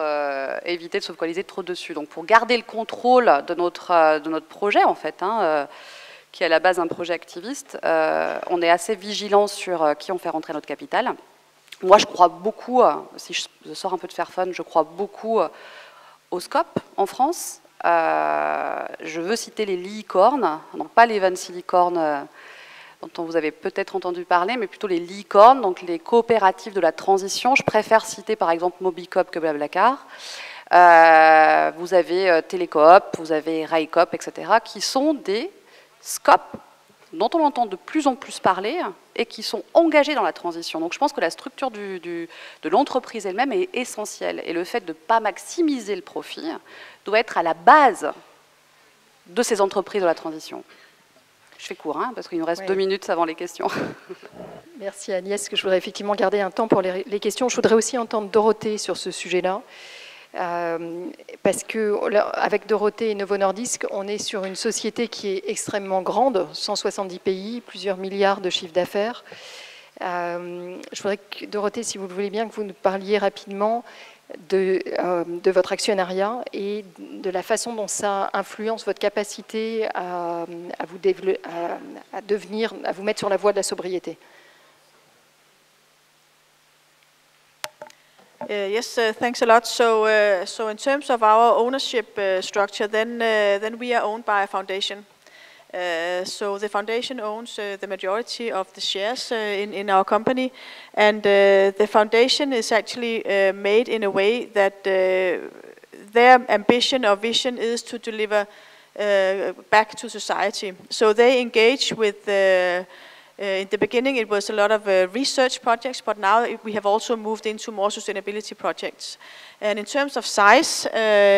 E: éviter de se focaliser trop dessus. Donc pour garder le contrôle de notre projet, en fait, hein, qui est à la base un projet activiste, on est assez vigilant sur qui on fait rentrer notre capital. Moi, je crois beaucoup, si je sors un peu de Fairphone, je crois beaucoup au scope en France. Je veux citer les licornes, donc pas les 26 licornes dont vous avez peut-être entendu parler, mais plutôt les licornes, donc les coopératives de la transition. Je préfère citer par exemple Mobicoop que Blablacar. Vous avez Télécoop, vous avez Railcoop, etc., qui sont des scopes dont on entend de plus en plus parler et qui sont engagés dans la transition. Donc je pense que la structure de l'entreprise elle-même est essentielle. Et le fait de ne pas maximiser le profit doit être à la base de ces entreprises de la transition. Je fais court, hein, parce qu'il nous reste 2 minutes avant les questions.
A: Merci Agnès, que je voudrais effectivement garder un temps pour les questions. Je voudrais aussi entendre Dorothée sur ce sujet-là, parce qu'avec Dorothée et Novo Nordisk, on est sur une société qui est extrêmement grande, 170 pays, plusieurs milliards de chiffres d'affaires. Je voudrais que, Dorothée, si vous le voulez bien, que vous nous parliez rapidement de votre actionnariat et de la façon dont ça influence votre capacité à vous mettre sur la voie de la sobriété.
D: Yes, thanks a lot. So in terms of our ownership structure, then we are owned by a foundation. So the foundation owns the majority of the shares in our company, and the foundation is actually made in a way that their ambition or vision is to deliver back to society. So they engage with in the beginning it was a lot of research projects, but now we have also moved into more sustainability projects. And in terms of size,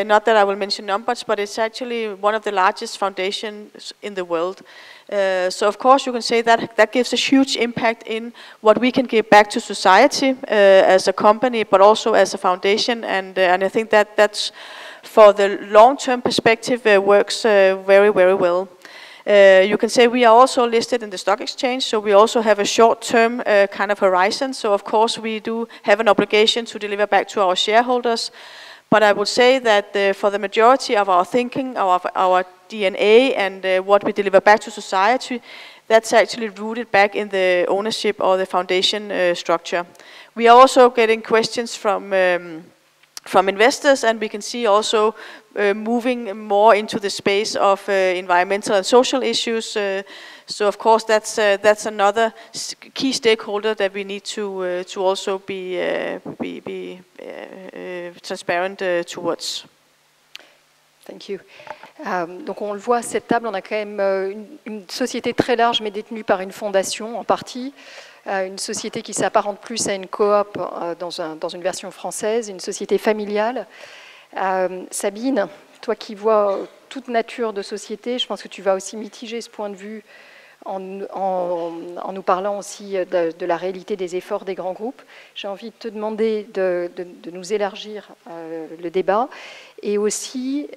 D: not that I will mention numbers, but it's actually one of the largest foundations in the world. So of course you can say that gives a huge impact in what we can give back to society as a company, but also as a foundation, and I think that's for the long-term perspective works very, very well. You can say we are also listed in the stock exchange, so we also have a short-term kind of horizon. So of course we do have an obligation to deliver back to our shareholders. But I would say that for the majority of our thinking, our DNA and what we deliver back to society, that's actually rooted back in the ownership or the foundation structure. We are also getting questions from investors, and we can see also moving more into the space of environmental and social issues. So of course that's another key stakeholder that we need to also be transparent towards.
A: Thank you. Donc on le voit à cette table, on a quand même une société très large mais détenue par une fondation en partie. Une société qui s'apparente plus à une coop dans une version française, une société familiale. Sabine, toi qui vois toute nature de société, je pense que tu vas aussi mitiger ce point de vue en nous parlant aussi de la réalité des efforts des grands groupes. J'ai envie de te demander de nous élargir le débat et aussi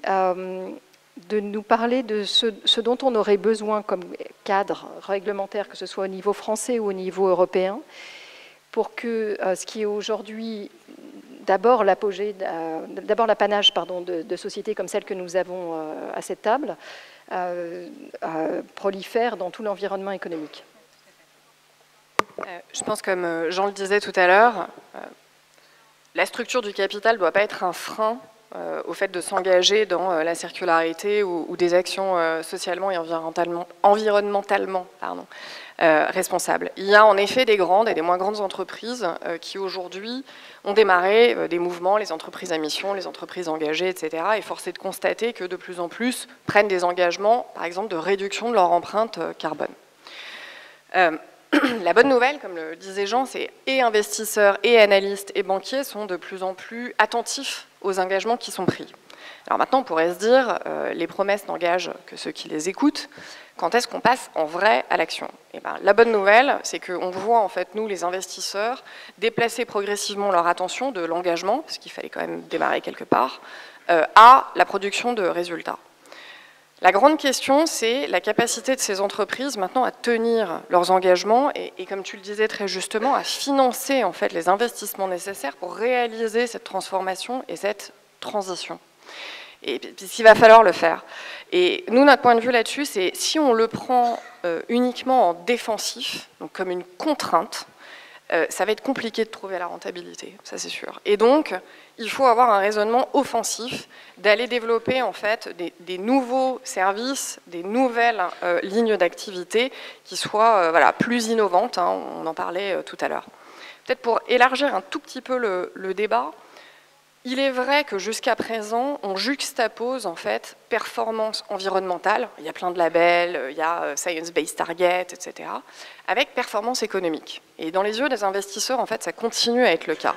A: de nous parler de ce dont on aurait besoin comme cadre réglementaire, que ce soit au niveau français ou au niveau européen, pour que ce qui est aujourd'hui d'abord l'apanage de sociétés comme celle que nous avons à cette table, prolifère dans tout l'environnement économique.
G: Je pense, comme Jean le disait tout à l'heure, la structure du capital ne doit pas être un frein au fait de s'engager dans la circularité ou des actions socialement et environnementalement responsables. Il y a en effet des grandes et des moins grandes entreprises qui aujourd'hui ont démarré des mouvements, les entreprises à mission, les entreprises engagées, etc. Et force est de constater que de plus en plus prennent des engagements, par exemple, de réduction de leur empreinte carbone. La bonne nouvelle, comme le disait Jean, c'est et investisseurs, et analystes, et banquiers sont de plus en plus attentifs aux engagements qui sont pris. Alors maintenant, on pourrait se dire, les promesses n'engagent que ceux qui les écoutent. Quand est-ce qu'on passe en vrai à l'action? Eh ben, la bonne nouvelle, c'est qu'on voit, en fait, nous, les investisseurs, déplacer progressivement leur attention de l'engagement, parce qu'il fallait quand même démarrer quelque part, à la production de résultats. La grande question, c'est la capacité de ces entreprises maintenant à tenir leurs engagements et comme tu le disais très justement, à financer en fait les investissements nécessaires pour réaliser cette transformation et cette transition. Et puisqu'il va falloir le faire. Et nous, notre point de vue là-dessus, c'est si on le prend uniquement en défensif, donc comme une contrainte, ça va être compliqué de trouver la rentabilité, ça c'est sûr. Et donc, il faut avoir un raisonnement offensif, d'aller développer en fait des nouveaux services, des nouvelles lignes d'activité qui soient voilà, plus innovantes, hein, on en parlait tout à l'heure. Peut-être pour élargir un tout petit peu le débat, il est vrai que jusqu'à présent, on juxtapose en fait performance environnementale, il y a plein de labels, il y a Science-Based Target, etc., avec performance économique. Et dans les yeux des investisseurs, en fait, ça continue à être le cas.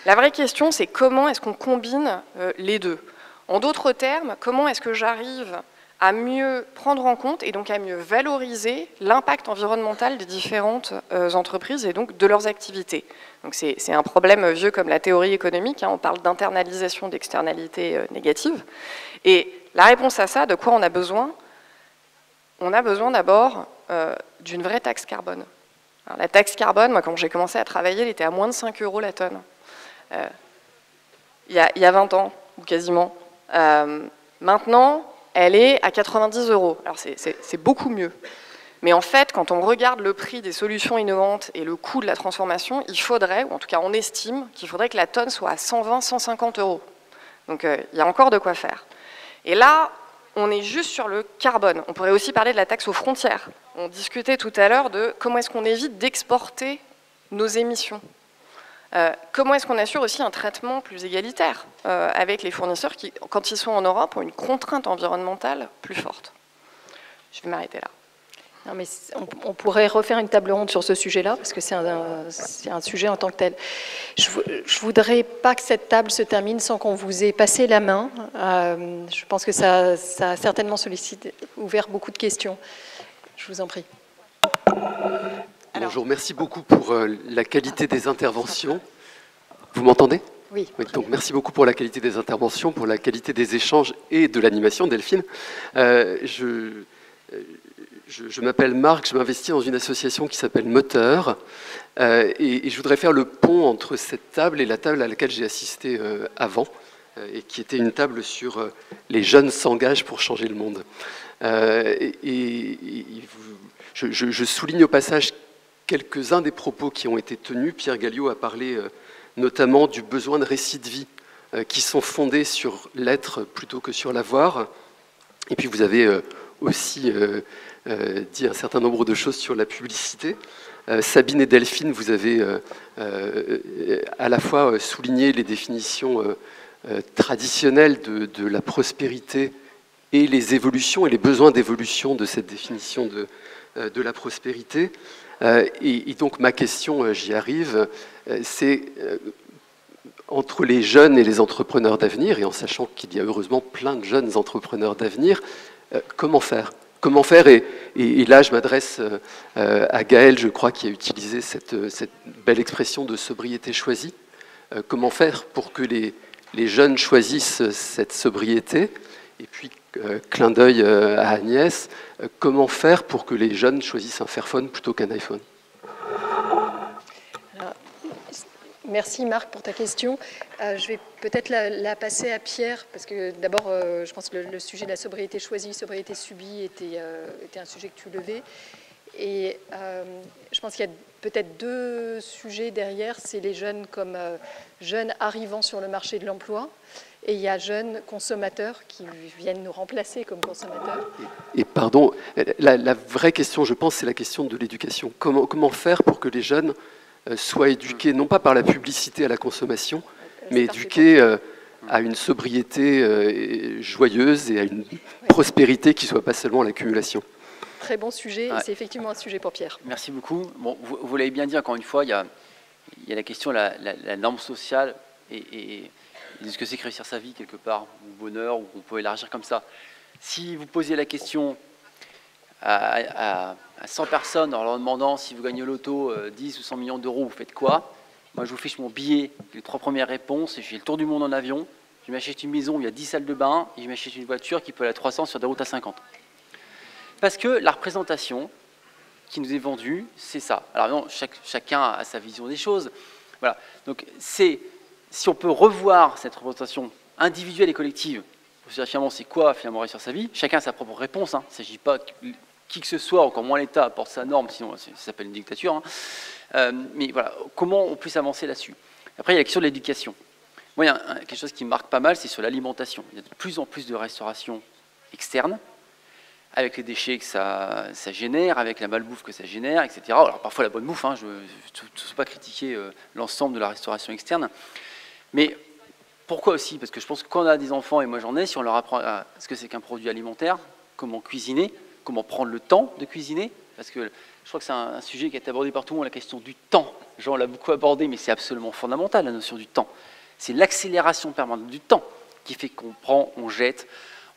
G: La vraie question, c'est comment est-ce qu'on combine les deux? En d'autres termes, comment est-ce que j'arrive à mieux prendre en compte et donc à mieux valoriser l'impact environnemental des différentes entreprises et donc de leurs activités. Donc c'est un problème vieux comme la théorie économique, hein, on parle d'internalisation d'externalités négatives. Et la réponse à ça, de quoi on a besoin? On a besoin d'abord d'une vraie taxe carbone. Alors, la taxe carbone, moi quand j'ai commencé à travailler, elle était à moins de 5 € la tonne. Il y a 20 ans, ou quasiment. Maintenant, elle est à 90 €. Alors c'est beaucoup mieux. Mais en fait, quand on regarde le prix des solutions innovantes et le coût de la transformation, il faudrait, ou en tout cas on estime, qu'il faudrait que la tonne soit à 120, 150 €. Donc il y a encore de quoi faire. Et là, on est juste sur le carbone. On pourrait aussi parler de la taxe aux frontières. On discutait tout à l'heure de comment est-ce qu'on évite d'exporter nos émissions. Comment est-ce qu'on assure aussi un traitement plus égalitaire avec les fournisseurs qui, quand ils sont en Europe, ont une contrainte environnementale plus forte? Je vais m'arrêter là.
A: Non, mais on pourrait refaire une table ronde sur ce sujet-là, parce que c'est un sujet en tant que tel. Je ne voudrais pas que cette table se termine sans qu'on vous ait passé la main. Je pense que ça a certainement ouvert beaucoup de questions. Je vous en prie.
H: Bonjour, merci beaucoup pour la qualité des interventions. Vous m'entendez ?
A: Oui.
H: Donc merci beaucoup pour la qualité des interventions, pour la qualité des échanges et de l'animation, Delphine. Je m'appelle Marc, je m'investis dans une association qui s'appelle Moteur et je voudrais faire le pont entre cette table et la table à laquelle j'ai assisté avant et qui était une table sur les jeunes s'engagent pour changer le monde. Je souligne au passage quelques-uns des propos qui ont été tenus. Pierre Galliot a parlé notamment du besoin de récits de vie qui sont fondés sur l'être plutôt que sur l'avoir. Et puis vous avez aussi dit un certain nombre de choses sur la publicité. Sabine et Delphine, vous avez à la fois souligné les définitions traditionnelles de la prospérité et les évolutions et les besoins d'évolution de cette définition de la prospérité. Et donc ma question, j'y arrive, c'est entre les jeunes et les entrepreneurs d'avenir, et en sachant qu'il y a heureusement plein de jeunes entrepreneurs d'avenir, comment faire ? Comment faire, et là je m'adresse à Gaël, je crois, qui a utilisé cette belle expression de sobriété choisie. Comment faire pour que les jeunes choisissent cette sobriété? Et puis, clin d'œil à Agnès, comment faire pour que les jeunes choisissent un Fairphone plutôt qu'un iPhone?
A: Merci Marc pour ta question. Je vais peut-être la passer à Pierre, parce que d'abord, je pense que le sujet de la sobriété choisie, sobriété subie était un sujet que tu levais. Et je pense qu'il y a peut-être deux sujets derrière. C'est les jeunes comme jeunes arrivant sur le marché de l'emploi et il y a jeunes consommateurs qui viennent nous remplacer comme consommateurs.
H: Et pardon, la vraie question, je pense, c'est la question de l'éducation. Comment faire pour que les jeunes soient éduqués, non pas par la publicité à la consommation, mais éduqués à une sobriété joyeuse et à une prospérité qui ne soit pas seulement l'accumulation.
A: Très bon sujet, et c'est effectivement un sujet pour Pierre.
F: Merci beaucoup. Bon, vous l'avez bien dit, encore une fois, il y a la question de la norme sociale et de ce que c'est que réussir sa vie quelque part, ou bonheur, ou on peut élargir comme ça. Si vous posez la question à 100 personnes en leur demandant si vous gagnez au loto 10 ou 100 millions d'euros, vous faites quoi? Moi, je vous fiche mon billet, les 3 premières réponses, et je fais le tour du monde en avion, je m'achète une maison où il y a 10 salles de bain, et je m'achète une voiture qui peut aller à 300 sur des routes à 50. Parce que la représentation qui nous est vendue, c'est ça. Alors non, chacun a sa vision des choses. Voilà. Donc, si on peut revoir cette représentation individuelle et collective, pour se dire finalement c'est quoi finalement réussir sa vie, chacun a sa propre réponse. Hein. Il ne s'agit pas que qui que ce soit, encore moins l'État, apporte sa norme, sinon ça s'appelle une dictature. Hein. Mais voilà, comment on puisse avancer là-dessus. Après, il y a la question de l'éducation. Moi, il y a quelque chose qui me marque pas mal, c'est sur l'alimentation. Il y a de plus en plus de restauration externe, avec les déchets que ça génère, avec la malbouffe que ça génère, etc. Alors parfois la bonne bouffe, hein, je ne veux pas critiquer l'ensemble de la restauration externe, mais pourquoi aussi? Parce que je pense que quand on a des enfants, et moi j'en ai, si on leur apprend ce que c'est qu'un produit alimentaire, comment cuisiner, comment prendre le temps de cuisiner, parce que je crois que c'est un sujet qui a été abordé par tout le monde, la question du temps. Jean l'a beaucoup abordé, mais c'est absolument fondamental, la notion du temps. C'est l'accélération permanente du temps qui fait qu'on prend, on jette,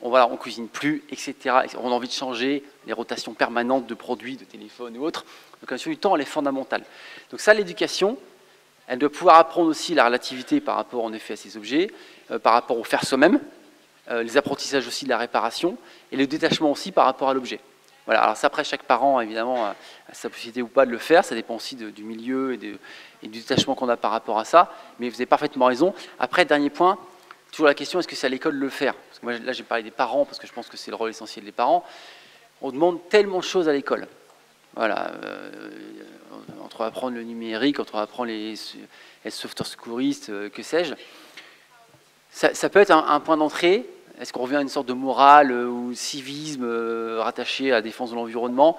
F: on cuisine plus, etc. On a envie de changer, les rotations permanentes de produits, de téléphones ou autres. Donc la notion du temps, elle est fondamentale. Donc ça, l'éducation, elle doit pouvoir apprendre aussi la relativité par rapport en effet à ces objets, par rapport au faire soi-même, les apprentissages aussi de la réparation, et le détachement aussi par rapport à l'objet. Voilà, alors ça, après, chaque parent, évidemment, a sa possibilité ou pas de le faire, ça dépend aussi du milieu et du détachement qu'on a par rapport à ça, mais vous avez parfaitement raison. Après, dernier point, toujours la question, est-ce que c'est à l'école de le faire? Parce que moi, là, j'ai parlé des parents, parce que je pense que c'est le rôle essentiel des parents. On demande tellement de choses à l'école. Voilà, entre apprendre le numérique, entre apprendre les sauveteurs secouristes, que sais-je. Ça peut être un point d'entrée. Est-ce qu'on revient à une sorte de morale ou civisme rattaché à la défense de l'environnement?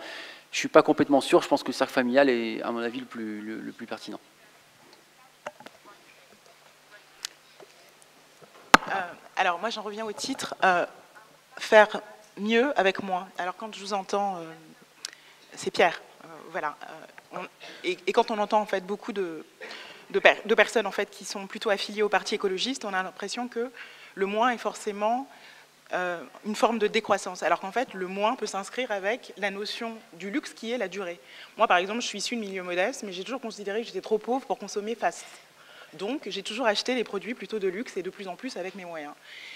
F: Je ne suis pas complètement sûr. Je pense que le cercle familial est, à mon avis, le plus pertinent.
I: Alors, moi, j'en reviens au titre. Faire mieux avec moins. Alors, quand je vous entends, c'est Pierre. Voilà. Et quand on entend, en fait, beaucoup de personnes, en fait, qui sont plutôt affiliées au parti écologiste, on a l'impression que le moins est forcément une forme de décroissance, alors qu'en fait, le moins peut s'inscrire avec la notion du luxe qui est la durée. Moi, par exemple, je suis issue de milieu modeste, mais j'ai toujours considéré que j'étais trop pauvre pour consommer fast. Donc, j'ai toujours acheté des produits plutôt de luxe et de plus en plus avec mes moyens,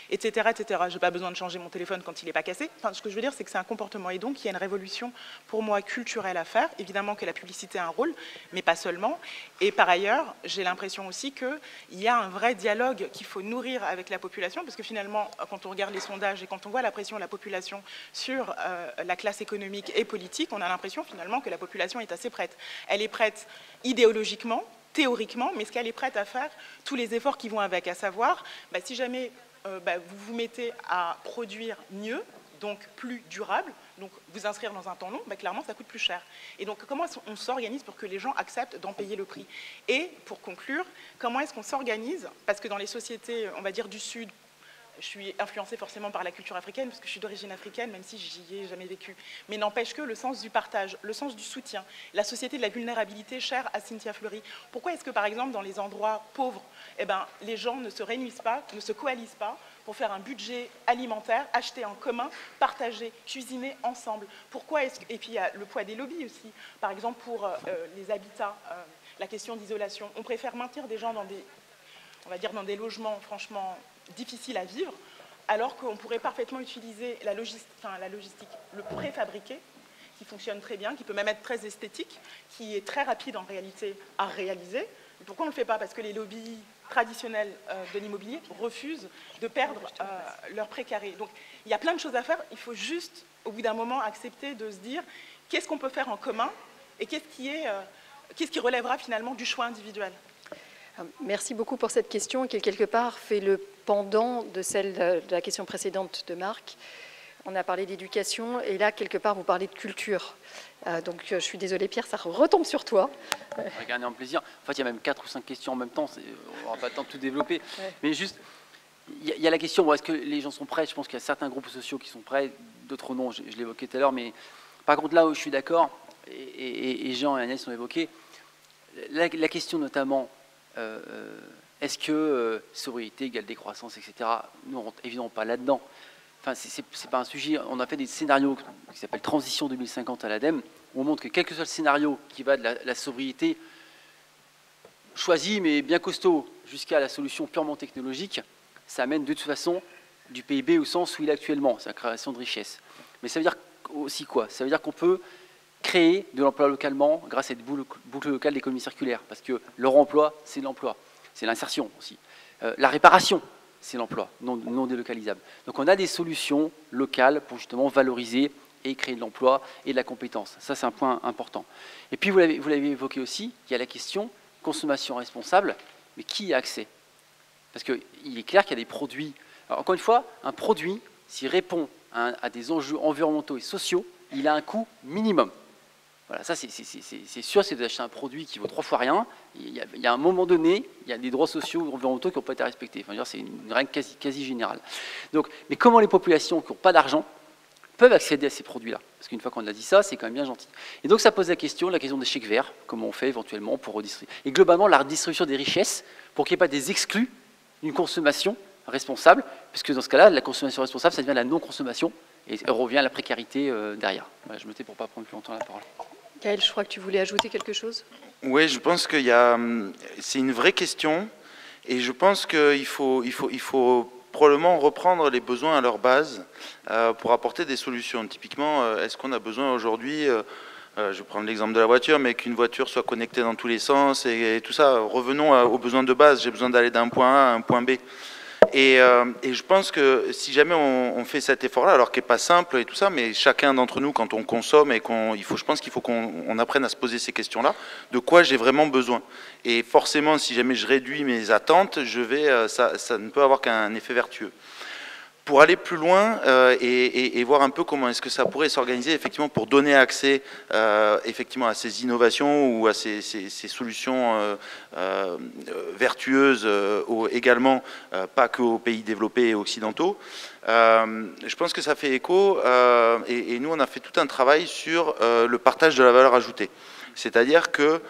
I: etc. etc. Je n'ai pas besoin de changer mon téléphone quand il n'est pas cassé. Enfin, ce que je veux dire, c'est que c'est un comportement. Et donc, il y a une révolution, pour moi, culturelle à faire. Évidemment que la publicité a un rôle, mais pas seulement. Et par ailleurs, j'ai l'impression aussi qu'il y a un vrai dialogue qu'il faut nourrir avec la population, parce que finalement, quand on regarde les sondages et quand on voit la pression de la population sur la classe économique et politique, on a l'impression finalement que la population est assez prête. Elle est prête idéologiquement, théoriquement, mais est-ce qu'elle est prête à faire tous les efforts qui vont avec, à savoir, si jamais vous vous mettez à produire mieux, donc plus durable, donc vous inscrire dans un temps long, clairement ça coûte plus cher. Et donc comment on s'organise pour que les gens acceptent d'en payer le prix? Et pour conclure, comment est-ce qu'on s'organise? Parce que dans les sociétés, on va dire du Sud, je suis influencée forcément par la culture africaine, parce que je suis d'origine africaine, même si j'y ai jamais vécu. Mais n'empêche que le sens du partage, le sens du soutien, la société de la vulnérabilité chère à Cynthia Fleury. Pourquoi est-ce que, par exemple, dans les endroits pauvres, les gens ne se réunissent pas, ne se coalisent pas pour faire un budget alimentaire, acheter en commun, partager, cuisiner ensemble? Pourquoi est-ce que... Et puis il y a le poids des lobbies aussi. Par exemple, pour les habitats, la question d'isolation. On préfère maintenir des gens dans des, on va dire, dans des logements, franchement, difficile à vivre, alors qu'on pourrait parfaitement utiliser la logistique, le préfabriqué, qui fonctionne très bien, qui peut même être très esthétique, qui est très rapide en réalité à réaliser. Et pourquoi on ne le fait pas? Parce que les lobbies traditionnels de l'immobilier refusent de perdre leur précaré. Donc il y a plein de choses à faire, il faut juste, au bout d'un moment, accepter de se dire qu'est-ce qu'on peut faire en commun et qu'est-ce qui relèvera finalement du choix individuel.
A: Merci beaucoup pour cette question qui, quelque part, fait le pendant de celle de la question précédente de Marc. On a parlé d'éducation et là, quelque part, vous parlez de culture. Donc, je suis désolée, Pierre, ça retombe sur toi.
F: Regardez en plaisir. En fait, il y a même 4 ou 5 questions en même temps. On n'aura pas le temps de tout développer. Ouais. Mais juste, il y a la question, est-ce que les gens sont prêts? Je pense qu'il y a certains groupes sociaux qui sont prêts, d'autres non, je l'évoquais tout à l'heure. Mais par contre, là où je suis d'accord, et Jean et Agnès l'ont évoqué, la question notamment, est-ce que sobriété égale décroissance, etc., nous, on ne rentre évidemment pas là-dedans. Enfin, c'est pas un sujet. On a fait des scénarios qui s'appellent Transition 2050 à l'ADEME, où on montre que quel que soit le scénario qui va de la sobriété choisie, mais bien costaud, jusqu'à la solution purement technologique, ça amène de toute façon du PIB au sens où il est actuellement, c'est la création de richesse. Mais ça veut dire aussi quoi? Ça veut dire qu'on peut créer de l'emploi localement grâce à des boucles locales d'économie circulaire, parce que le remploi, c'est l'emploi, c'est l'insertion aussi. La réparation, c'est l'emploi, non délocalisable. Donc on a des solutions locales pour justement valoriser et créer de l'emploi et de la compétence. Ça, c'est un point important. Et puis, vous l'avez évoqué aussi, il y a la question consommation responsable, mais qui y a accès? Parce qu'il est clair qu'il y a des produits. Alors, encore une fois, un produit, s'il répond à des enjeux environnementaux et sociaux, il a un coût minimum. Voilà, ça, c'est sûr, c'est d'acheter un produit qui vaut 3 fois rien. Il y a un moment donné, il y a des droits sociaux ou environnementaux qui n'ont pas été respectés. Enfin, c'est une règle quasi générale. Donc, mais comment les populations qui n'ont pas d'argent peuvent accéder à ces produits-là? Parce qu'une fois qu'on a dit ça, c'est quand même bien gentil. Et donc, ça pose la question des chèques verts, comment on fait éventuellement pour redistribuer. Et globalement, la redistribution des richesses, pour qu'il n'y ait pas des exclus d'une consommation responsable, puisque dans ce cas-là, la consommation responsable, ça devient la non-consommation, et on revient à la précarité derrière. Voilà, je me tais pour ne pas prendre plus longtemps la parole.
A: Gaël, je crois que tu voulais ajouter quelque chose.
B: Oui, je pense que c'est une vraie question, et je pense qu'il faut probablement reprendre les besoins à leur base pour apporter des solutions. Typiquement, est-ce qu'on a besoin aujourd'hui, je vais prendre l'exemple de la voiture, mais qu'une voiture soit connectée dans tous les sens et tout ça? Revenons aux besoins de base. J'ai besoin d'aller d'un point A à un point B. Et je pense que si jamais on fait cet effort-là, alors qu'il n'est pas simple et tout ça, mais chacun d'entre nous, quand on consomme, je pense qu'il faut qu'on apprenne à se poser ces questions-là, de quoi j'ai vraiment besoin. Et forcément, si jamais je réduis mes attentes, ça ne peut avoir qu'un effet vertueux. Pour aller plus loin et voir un peu comment est-ce que ça pourrait s'organiser effectivement pour donner accès effectivement à ces innovations ou à ces solutions vertueuses également, pas qu'aux pays développés et occidentaux. Je pense que ça fait écho et nous on a fait tout un travail sur le partage de la valeur ajoutée. C'est-à-dire que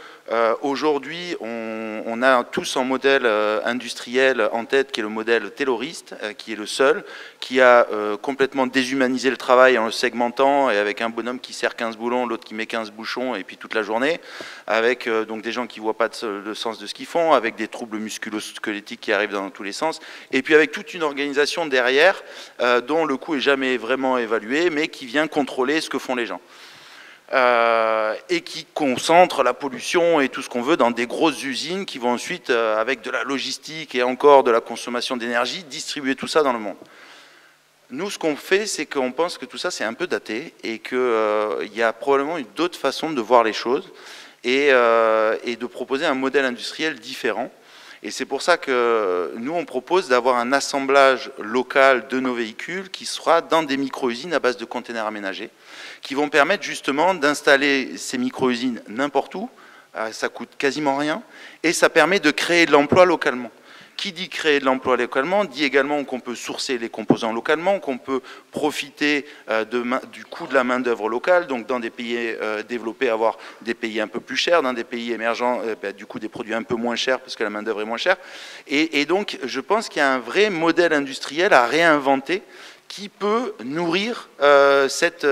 B: aujourd'hui, on a tous un modèle industriel en tête qui est le modèle tayloriste, qui est le seul, qui a complètement déshumanisé le travail en le segmentant et avec un bonhomme qui sert 15 boulons, l'autre qui met 15 bouchons et puis toute la journée, avec donc des gens qui ne voient pas le sens de ce qu'ils font, avec des troubles musculo-squelettiques qui arrivent dans tous les sens, et puis avec toute une organisation derrière dont le coût n'est jamais vraiment évalué, mais qui vient contrôler ce que font les gens. Et qui concentre la pollution et tout ce qu'on veut dans des grosses usines qui vont ensuite, avec de la logistique et encore de la consommation d'énergie, distribuer tout ça dans le monde. Nous, ce qu'on fait, c'est qu'on pense que tout ça, c'est un peu daté et qu'il y a probablement d'autres façons de voir les choses et de proposer un modèle industriel différent. Et c'est pour ça que nous, on propose d'avoir un assemblage local de nos véhicules qui sera dans des micro-usines à base de containers aménagés, qui vont permettre justement d'installer ces micro-usines n'importe où, ça coûte quasiment rien, et ça permet de créer de l'emploi localement. Qui dit créer de l'emploi localement, dit également qu'on peut sourcer les composants localement, qu'on peut profiter du coût de la main-d'œuvre locale, donc dans des pays développés, avoir des pays un peu plus chers, dans des pays émergents, du coup des produits un peu moins chers, parce que la main-d'œuvre est moins chère. Et donc, je pense qu'il y a un vrai modèle industriel à réinventer qui peut nourrir cette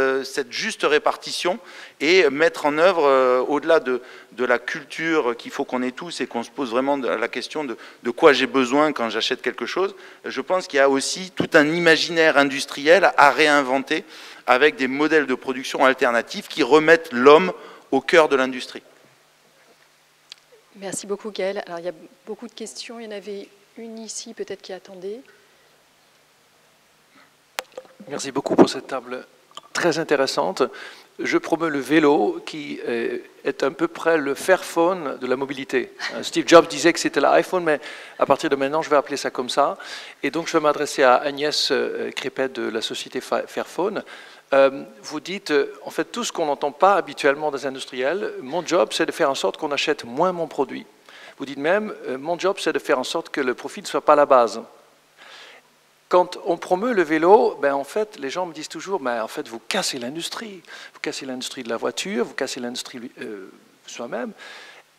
B: juste répartition et mettre en œuvre, au-delà de la culture qu'il faut qu'on ait tous et qu'on se pose vraiment la question de quoi j'ai besoin quand j'achète quelque chose, je pense qu'il y a aussi tout un imaginaire industriel à réinventer avec des modèles de production alternatifs qui remettent l'homme au cœur de l'industrie.
A: Merci beaucoup Gaël. Alors il y a beaucoup de questions, il y en avait une ici peut-être qui attendait.
J: Merci beaucoup pour cette table très intéressante. je promeux le vélo qui est à peu près le Fairphone de la mobilité. Steve Jobs disait que c'était l'iPhone, mais à partir de maintenant, je vais appeler ça comme ça. Et donc, je vais m'adresser à Agnès Crépet de la société Fairphone. Vous dites, en fait, tout ce qu'on n'entend pas habituellement des industriels, mon job, c'est de faire en sorte qu'on achète moins mon produit. Vous dites même, mon job, c'est de faire en sorte que le profit ne soit pas la base. Quand on promeut le vélo, ben en fait, les gens me disent toujours, ben en fait, vous cassez l'industrie. Vous cassez l'industrie de la voiture, vous cassez l'industrie soi-même.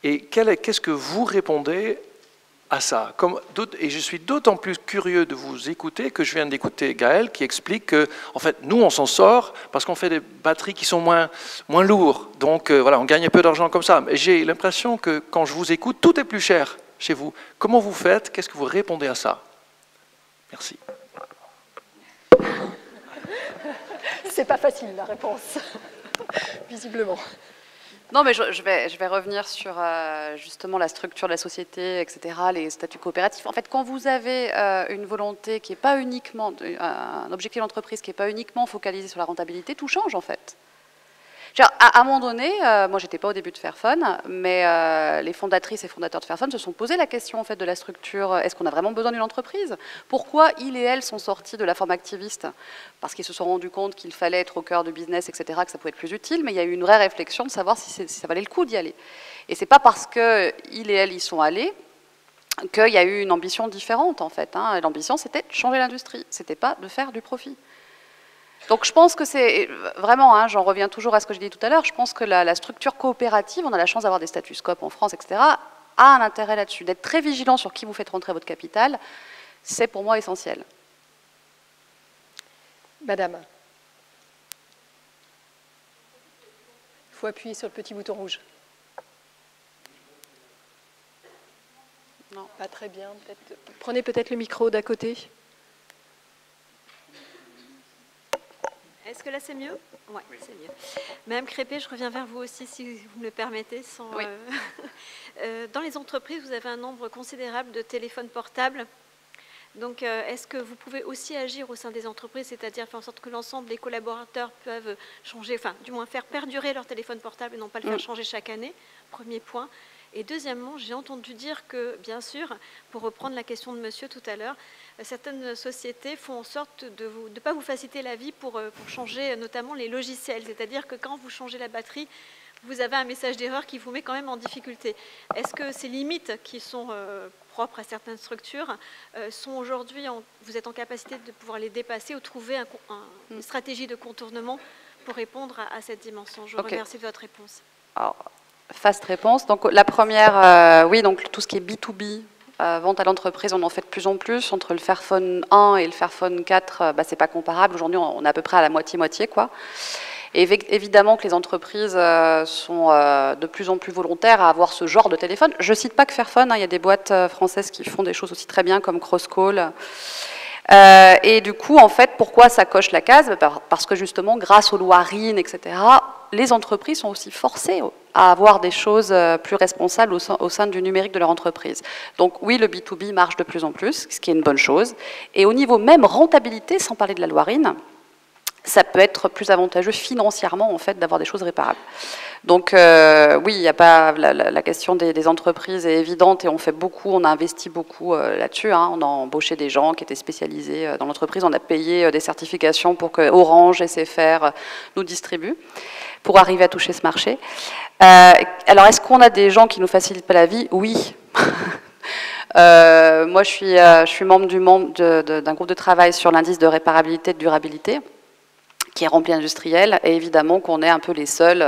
J: Et qu'est-ce que vous répondez à ça? Et je suis d'autant plus curieux de vous écouter que je viens d'écouter Gaël qui explique que, en fait, nous, on s'en sort parce qu'on fait des batteries qui sont moins lourdes. Donc, voilà, on gagne un peu d'argent comme ça. Mais j'ai l'impression que quand je vous écoute, tout est plus cher chez vous. Comment vous faites? Qu'est-ce que vous répondez à ça? Merci.
A: C'est pas facile la réponse, visiblement.
E: Non, mais je vais revenir sur justement la structure de la société, etc., les statuts coopératifs. En fait, quand vous avez une volonté qui n'est pas uniquement, un objectif d'entreprise qui n'est pas uniquement focalisé sur la rentabilité, tout change en fait. À un moment donné, moi j'étais pas au début de Fairphone, mais les fondatrices et fondateurs de Fairphone se sont posé la question en fait de la structure. Est-ce qu'on a vraiment besoin d'une entreprise? Pourquoi ils et elles sont sortis de la forme activiste? Parce qu'ils se sont rendus compte qu'il fallait être au cœur du business, etc., que ça pouvait être plus utile, mais il y a eu une vraie réflexion de savoir si ça valait le coup d'y aller. Et c'est pas parce qu'ils et elles y sont allés qu'il y a eu une ambition différente en fait. Hein. L'ambition c'était de changer l'industrie, c'était pas de faire du profit. Donc je pense que c'est vraiment, hein, j'en reviens toujours à ce que je disais tout à l'heure, je pense que la structure coopérative, on a la chance d'avoir des statuts SCOP en France, etc., a un intérêt là-dessus. D'être très vigilant sur qui vous faites rentrer votre capital, c'est pour moi essentiel.
A: Madame. Il faut appuyer sur le petit bouton rouge. Non, pas très bien. Prenez peut-être le micro d'à côté.
K: Est-ce que là c'est mieux? Oui, c'est mieux. Madame Crépet, je reviens vers vous aussi si vous me le permettez. Oui. Dans les entreprises, vous avez un nombre considérable de téléphones portables. Donc, est-ce que vous pouvez aussi agir au sein des entreprises, c'est-à-dire faire en sorte que l'ensemble des collaborateurs peuvent changer, enfin, du moins faire perdurer leur téléphone portable et non pas le faire changer chaque année? Premier point. Et deuxièmement, j'ai entendu dire que, bien sûr, pour reprendre la question de monsieur tout à l'heure, certaines sociétés font en sorte de ne pas vous faciliter la vie pour changer notamment les logiciels. C'est-à-dire que quand vous changez la batterie, vous avez un message d'erreur qui vous met quand même en difficulté. Est-ce que ces limites qui sont propres à certaines structures sont aujourd'hui, vous êtes en capacité de pouvoir les dépasser ou trouver une stratégie de contournement pour répondre à cette dimension? Je vous remercie de votre réponse.
E: Alors, fast réponse. Donc la première, oui, donc tout ce qui est B2B, vente à l'entreprise, on en fait de plus en plus. Entre le Fairphone 1 et le Fairphone 4, c'est pas comparable. Aujourd'hui, on est à peu près à la moitié-moitié, quoi. Et évidemment que les entreprises sont de plus en plus volontaires à avoir ce genre de téléphone. Je ne cite pas que Fairphone, hein, il y a des boîtes françaises qui font des choses aussi très bien, comme Crosscall. Et du coup, en fait, pourquoi ça coche la case? Parce que justement, grâce aux lois RIN, etc., les entreprises sont aussi forcées à avoir des choses plus responsables au sein du numérique de leur entreprise. Donc oui, le B2B marche de plus en plus, ce qui est une bonne chose. Et au niveau même rentabilité, sans parler de la loi RIN, ça peut être plus avantageux financièrement en fait d'avoir des choses réparables. Donc oui, il n'y a pas la question des entreprises est évidente et on fait beaucoup, on a investi beaucoup là-dessus. Hein. On a embauché des gens qui étaient spécialisés dans l'entreprise, on a payé des certifications pour que Orange, SFR nous distribuent pour arriver à toucher ce marché. Alors est-ce qu'on a des gens qui nous facilitent pas la vie? Oui. Moi, je suis membre d'un groupe de travail sur l'indice de réparabilité et de durabilité, qui est rempli industriel, et évidemment qu'on est un peu les seuls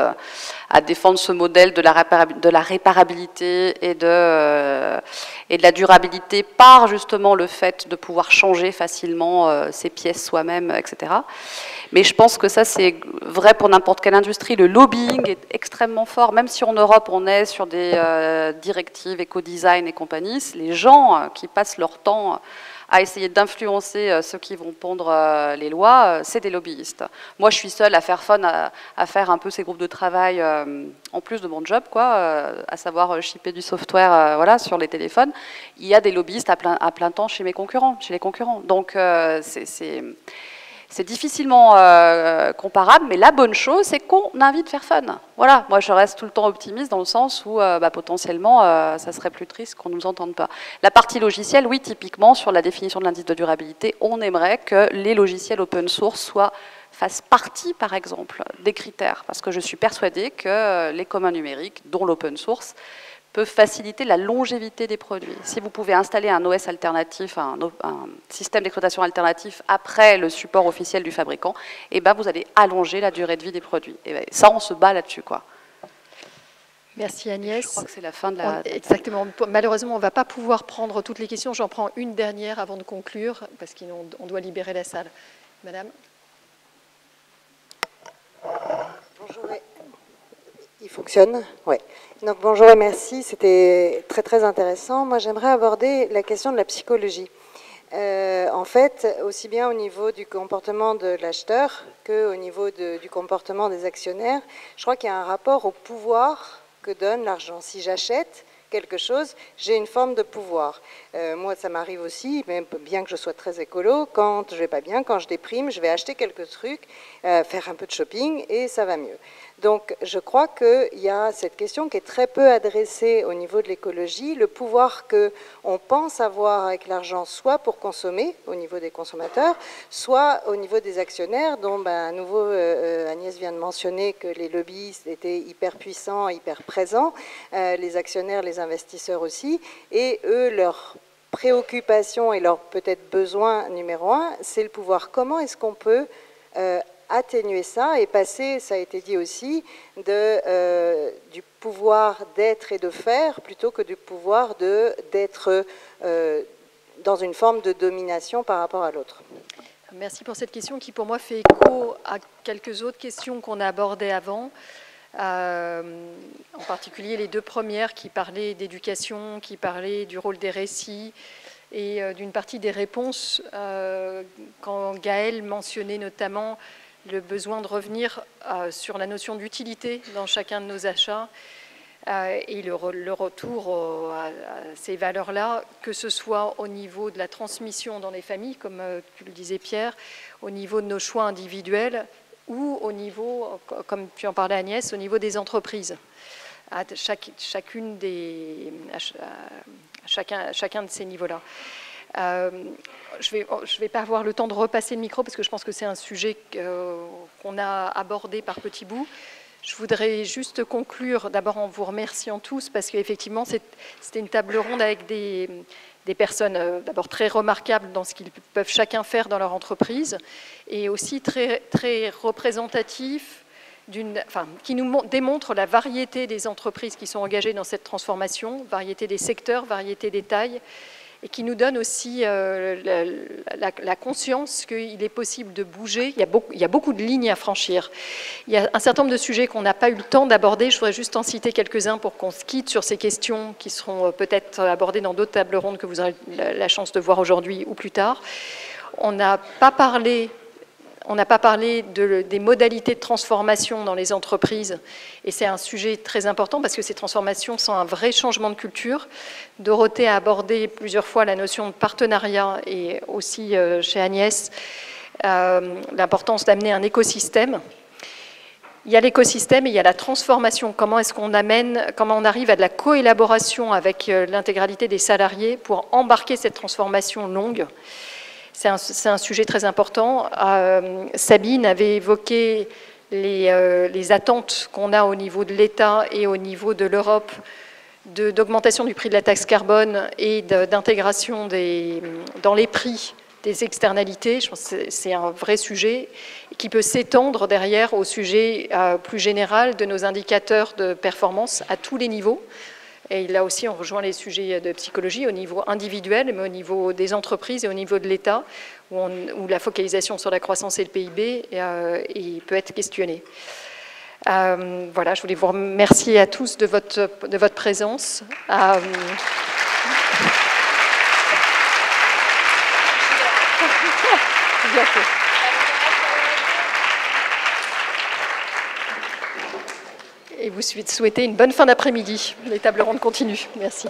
E: à défendre ce modèle de la réparabilité et de la durabilité par justement le fait de pouvoir changer facilement ses pièces soi-même, etc. Mais je pense que ça c'est vrai pour n'importe quelle industrie. Le lobbying est extrêmement fort, même si en Europe on est sur des directives éco-design et compagnie, les gens qui passent leur temps à essayer d'influencer ceux qui vont pondre les lois, c'est des lobbyistes. Moi, je suis seule à Fairphone à faire un peu ces groupes de travail en plus de mon job, quoi, à savoir shipper du software voilà, sur les téléphones. Il y a des lobbyistes à plein temps chez les concurrents. Donc, C'est difficilement comparable, mais la bonne chose, c'est qu'on invite Fairphone. Voilà, moi je reste tout le temps optimiste dans le sens où potentiellement, ça serait plus triste qu'on ne nous entende pas. La partie logicielle, oui, typiquement, sur la définition de l'indice de durabilité, on aimerait que les logiciels open source fassent partie, par exemple, des critères, parce que je suis persuadée que les communs numériques, dont l'open source, peuvent faciliter la longévité des produits. Si vous pouvez installer un OS alternatif, un système d'exploitation alternatif après le support officiel du fabricant, et ben vous allez allonger la durée de vie des produits. Et ben, ça, on se bat là-dessus, quoi.
A: Merci Agnès.
E: Je crois que c'est la fin de la...
A: Exactement. Malheureusement, on ne va pas pouvoir prendre toutes les questions. J'en prends une dernière avant de conclure, parce qu'on doit libérer la salle. Madame.
L: Bonjour. Il fonctionne? Oui. Donc bonjour et merci, c'était très très intéressant. Moi j'aimerais aborder la question de la psychologie. En fait, aussi bien au niveau du comportement de l'acheteur qu'au niveau du comportement des actionnaires, je crois qu'il y a un rapport au pouvoir que donne l'argent. Si j'achète quelque chose, j'ai une forme de pouvoir. Moi, ça m'arrive aussi, même bien que je sois très écolo, quand je vais pas bien, quand je déprime, je vais acheter quelques trucs, faire un peu de shopping et ça va mieux. Donc, je crois qu'il y a cette question qui est très peu adressée au niveau de l'écologie, le pouvoir qu'on pense avoir avec l'argent, soit pour consommer au niveau des consommateurs, soit au niveau des actionnaires, dont à nouveau Agnès vient de mentionner que les lobbyistes étaient hyper puissants, hyper présents, les actionnaires, les investisseurs aussi, et eux, leur préoccupation et leur peut-être besoin numéro un, c'est le pouvoir. Comment est-ce qu'on peut atténuer ça et passer, ça a été dit aussi, du pouvoir d'être et de faire plutôt que du pouvoir d'être dans une forme de domination par rapport à l'autre.
A: Merci pour cette question qui pour moi fait écho à quelques autres questions qu'on a abordées avant. En particulier les deux premières qui parlaient d'éducation, qui parlaient du rôle des récits et d'une partie des réponses quand Gaël mentionnait notamment le besoin de revenir sur la notion d'utilité dans chacun de nos achats et le retour à ces valeurs-là, que ce soit au niveau de la transmission dans les familles, comme tu le disais Pierre, au niveau de nos choix individuels ou au niveau, comme tu en parlais Agnès, au niveau des entreprises. À chacun de ces niveaux-là. Je vais pas avoir le temps de repasser le micro parce que je pense que c'est un sujet qu'on a abordé par petits bouts. Je voudrais juste conclure d'abord en vous remerciant tous parce qu'effectivement c'était une table ronde avec des personnes d'abord très remarquables dans ce qu'ils peuvent chacun faire dans leur entreprise et aussi très, très représentatifs qui nous démontre la variété des entreprises qui sont engagées dans cette transformation, variété des secteurs, variété des tailles, et qui nous donne aussi la conscience qu'il est possible de bouger. Il y a beaucoup de lignes à franchir. Il y a un certain nombre de sujets qu'on n'a pas eu le temps d'aborder. Je voudrais juste en citer quelques-uns pour qu'on se quitte sur ces questions qui seront peut-être abordées dans d'autres tables rondes que vous aurez la chance de voir aujourd'hui ou plus tard. On n'a pas parlé des modalités de transformation dans les entreprises, et c'est un sujet très important parce que ces transformations sont un vrai changement de culture. Dorothée a abordé plusieurs fois la notion de partenariat, et aussi chez Agnès, l'importance d'amener un écosystème. Il y a l'écosystème et il y a la transformation. Comment on arrive à de la coélaboration avec l'intégralité des salariés pour embarquer cette transformation longue. C'est un sujet très important. Sabine avait évoqué les attentes qu'on a au niveau de l'État et au niveau de l'Europe d'augmentation du prix de la taxe carbone et d'intégration dans les prix des externalités. Je pense que c'est un vrai sujet qui peut s'étendre derrière au sujet plus général de nos indicateurs de performance à tous les niveaux. Et là aussi, on rejoint les sujets de psychologie au niveau individuel, mais au niveau des entreprises et au niveau de l'État, où la focalisation sur la croissance et le PIB peut être questionnée. Voilà, je voulais vous remercier à tous de votre présence. Et vous souhaitez une bonne fin d'après-midi. Les tables rondes continuent. Merci.